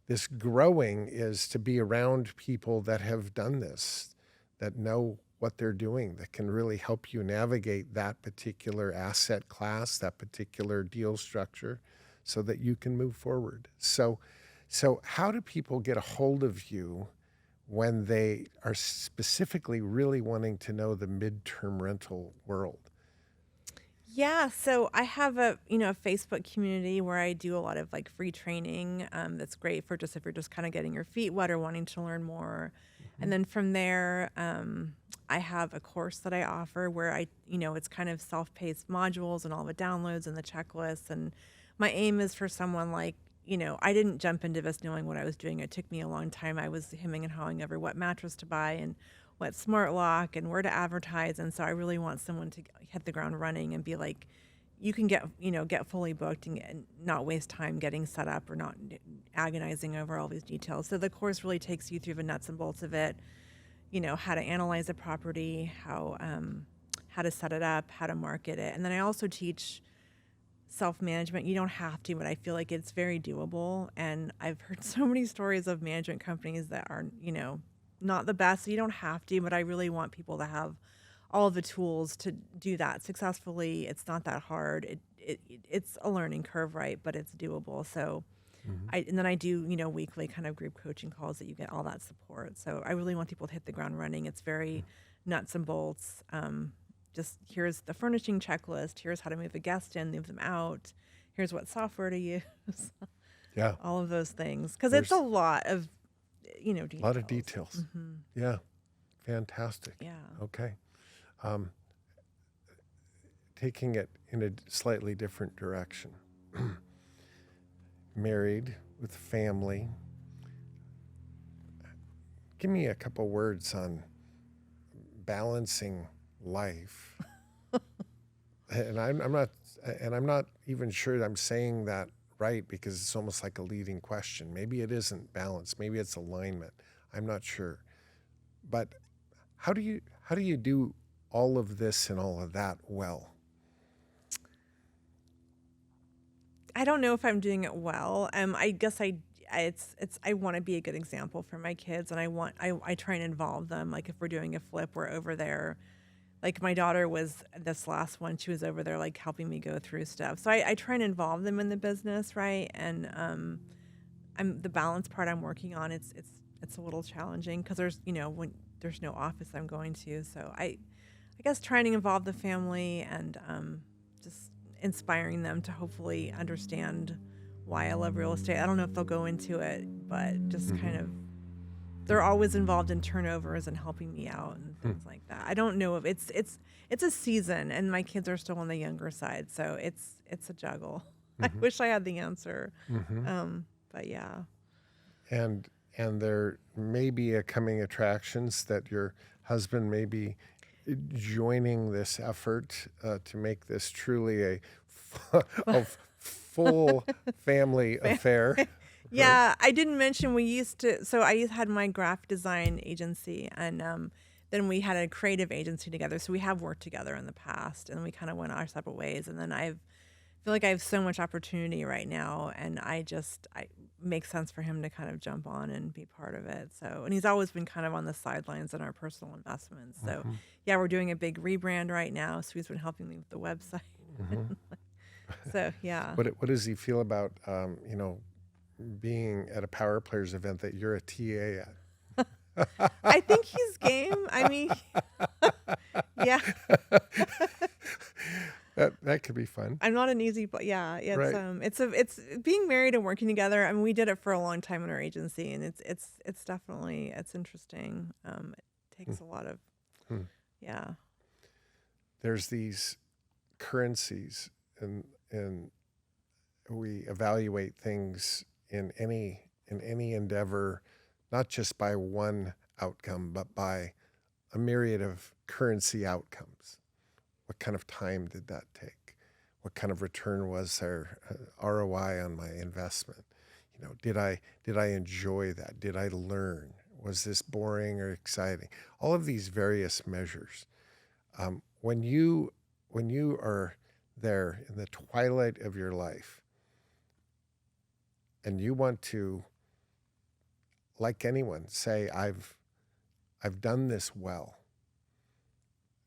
this growing is to be around people that have done this, that know what they're doing, that can really help you navigate that particular asset class, that particular deal structure, so that you can move forward. So how do people get a hold of you when they are specifically really wanting to know the midterm rental world? Yeah, so I have a Facebook community where I do a lot of like free training. That's great for just if you're just kind of getting your feet wet or wanting to learn more. And then from there, I have a course that I offer where it's kind of self-paced modules and all the downloads and the checklists. And my aim is for someone like, I didn't jump into this knowing what I was doing. It took me a long time. I was hemming and hawing over what mattress to buy and what smart lock and where to advertise. And so I really want someone to hit the ground running and be like, you can get fully booked and not waste time getting set up or not agonizing over all these details. So the course really takes you through the nuts and bolts of it, how to analyze a property, how to set it up, how to market it. And then I also teach self-management. You don't have to, but I feel like it's very doable. And I've heard so many stories of management companies that are, not the best. So you don't have to, but I really want people to have all the tools to do that successfully. It's not that hard. It's a learning curve, right? But it's doable. So And then I do, weekly kind of group coaching calls that you get all that support. So I really want people to hit the ground running. It's very nuts and bolts. Just here's the furnishing checklist. Here's how to move a guest in, move them out. Here's what software to use. Yeah. All of those things. Because it's a lot of, details. A lot of details. Yeah. Fantastic. Yeah. Okay. Taking it in a slightly different direction. Married with family. Give me a couple words on balancing life. And I'm not even sure I'm saying that right, because it's almost like a leading question. Maybe it isn't balance. Maybe it's alignment. I'm not sure. But how do you do all of this and all of that well? I don't know if I'm doing it well. I guess I want to be a good example for my kids, and I try and involve them. Like if we're doing a flip, we're over there. Like my daughter was this last one, she was over there like helping me go through stuff. So I try and involve them in the business, right? And I'm the balance part I'm working on. It's a little challenging because there's when there's no office I'm going to. So I guess trying to involve the family and just inspiring them to hopefully understand why I love real estate. I don't know if they'll go into it, but just kind of they're always involved in turnovers and helping me out and things like that. I don't know if it's a season, and my kids are still on the younger side, so it's a juggle. I wish I had the answer, but yeah. And there may be a coming attractions that your husband may be joining this effort to make this truly a full family affair. Yeah, I didn't mention we used to. So I had my graphic design agency, and then we had a creative agency together. So we have worked together in the past, and we kind of went our separate ways. And then I feel like I have so much opportunity right now, and I makes sense for him to kind of jump on and be part of it. So, and he's always been kind of on the sidelines in our personal investments. So, yeah, we're doing a big rebrand right now. So he's been helping me with the website. So, yeah. What does he feel about being at a Power Players event that you're a TA at? I think he's game. I mean, yeah. That could be fun. I'm not an easy, but yeah, it's Right. it's being married and working together. I mean, we did it for a long time in our agency, and it's definitely interesting. It takes a lot of, yeah. There's these currencies, and we evaluate things in any endeavor, not just by one outcome, but by a myriad of currency outcomes. What kind of time did that take? What kind of return was there, ROI on my investment? Did I enjoy that? Did I learn? Was this boring or exciting? All of these various measures. When you are there in the twilight of your life, and you want to, like anyone, say, I've done this well.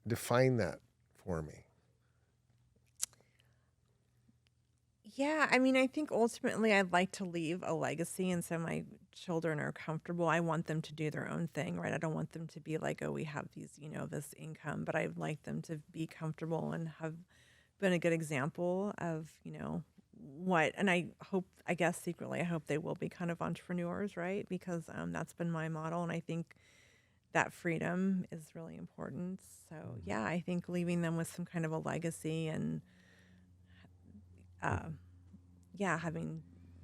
Define that for me. Yeah, I mean, I think ultimately I'd like to leave a legacy, and so my children are comfortable. I want them to do their own thing, right? I don't want them to be like, oh, we have these, this income, but I'd like them to be comfortable and have been a good example of, what, and I guess secretly, I hope they will be kind of entrepreneurs, right? Because that's been my model, and I think that freedom is really important. So yeah, I think leaving them with some kind of a legacy and having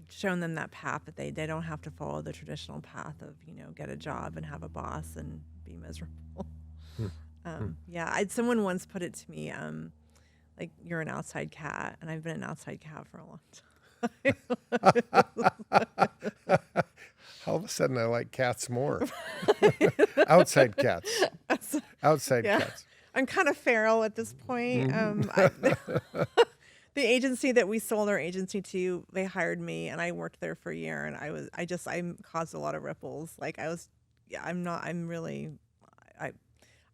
shown them that path that they don't have to follow the traditional path of, get a job and have a boss and be miserable. Someone once put it to me, like, you're an outside cat, and I've been an outside cat for a long time. All of a sudden, I like cats more. Outside cats. Outside cats. I'm kind of feral at this point. The agency that we sold our agency to, they hired me, and I worked there for a year, and I caused a lot of ripples. Like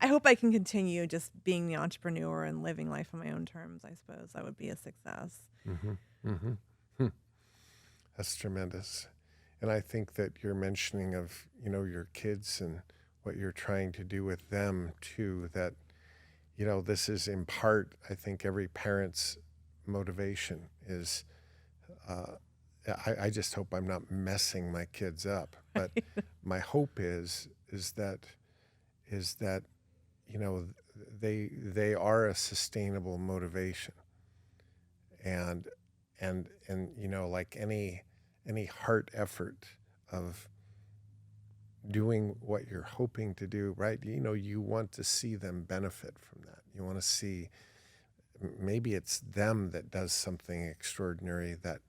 I hope I can continue just being the entrepreneur and living life on my own terms. I suppose that would be a success. That's tremendous. And I think that your mentioning of, your kids and what you're trying to do with them too, that, this is in part, I think every parent's motivation is, uh, I just hope I'm not messing my kids up. But my hope is that, you know, they are a sustainable motivation. And like any heart effort of doing what you're hoping to do, right? You want to see them benefit from that. You want to see maybe it's them that does something extraordinary, but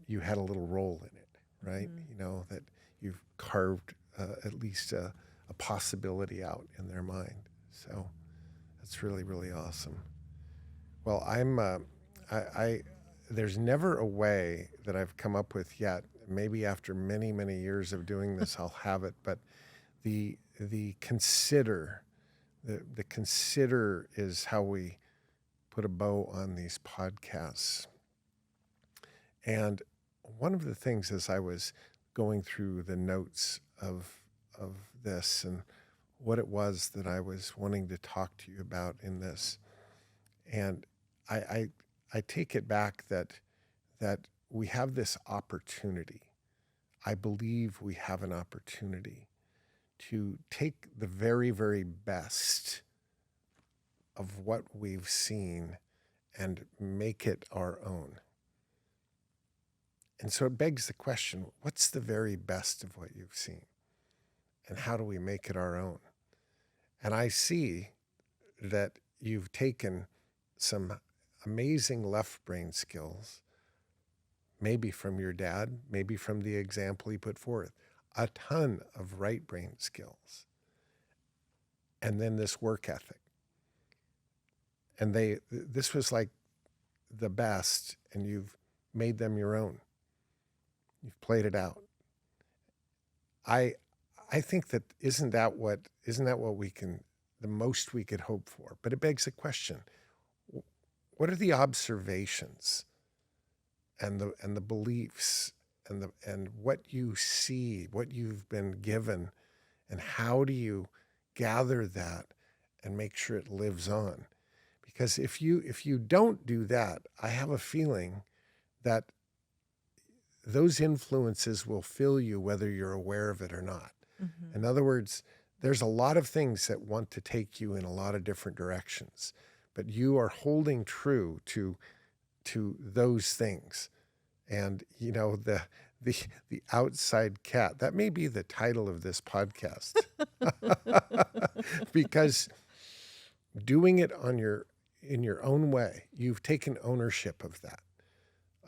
you had a little role in it, right? Mhm. That you've carved at least a possibility out in their mind. So that's really, really awesome. Well, I there's never a way that I've come up with yet. Maybe after many, many years of doing this, I'll have it. But the consider, the consider is how we put a bow on these podcasts. And one of the things as I was going through the notes of this and what it was that I was wanting to talk to you about in this, and I take it back that we have this opportunity. I believe we have an opportunity to take the very, very best of what we've seen and make it our own. And so it begs the question, what's the very best of what you've seen? And how do we make it our own? And I see that you've taken some amazing left brain skills, maybe from your dad, maybe from the example he put forth, a ton of right brain skills, and then this work ethic. And this was like the best, and you've made them your own. You've played it out. I think that isn't that what the most we could hope for? But it begs the question: what are the observations and the beliefs and what you see, what you've been given, and how do you gather that and make sure it lives on? Because if you don't do that, I have a feeling that those influences will fill you whether you're aware of it or not. Mhm. In other words, there's a lot of things that want to take you in a lot of different directions, but you are holding true to those things. And the outside cat, that may be the title of this podcast. Because doing it in your own way, you've taken ownership of that,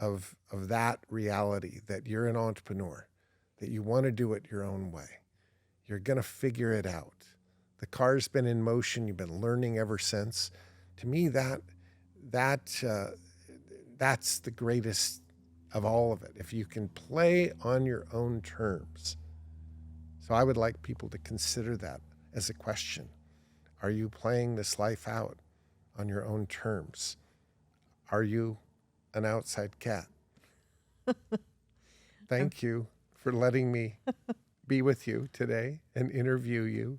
of that reality, that you're an entrepreneur, that you want to do it your own way. You're going to figure it out. The car's been in motion. You've been learning ever since. To me, that's the greatest of all of it. If you can play on your own terms. So I would like people to consider that as a question. Are you playing this life out on your own terms? Are you an outside cat? Thank you for letting me be with you today and interview you.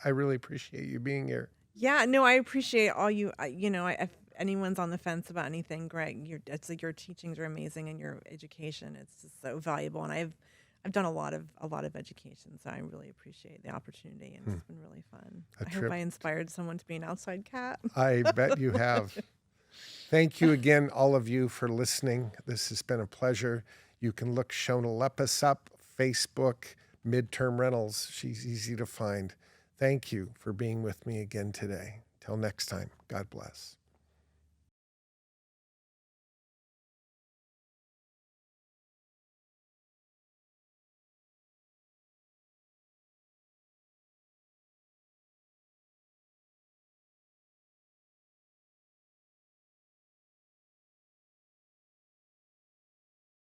I really appreciate you being here. Yeah, no, I appreciate all you. If anyone's on the fence about anything, Greg, it's like your teachings are amazing and your education it's just so valuable. And I've done a lot of education, so I really appreciate the opportunity, and it's been really fun. A I hope trip. I inspired someone to be an outside cat. I bet you have. Thank you again, all of you, for listening. This has been a pleasure. You can look Shona Lepis up, Facebook, Midterm Rentals. She's easy to find. Thank you for being with me again today. Till next time, God bless.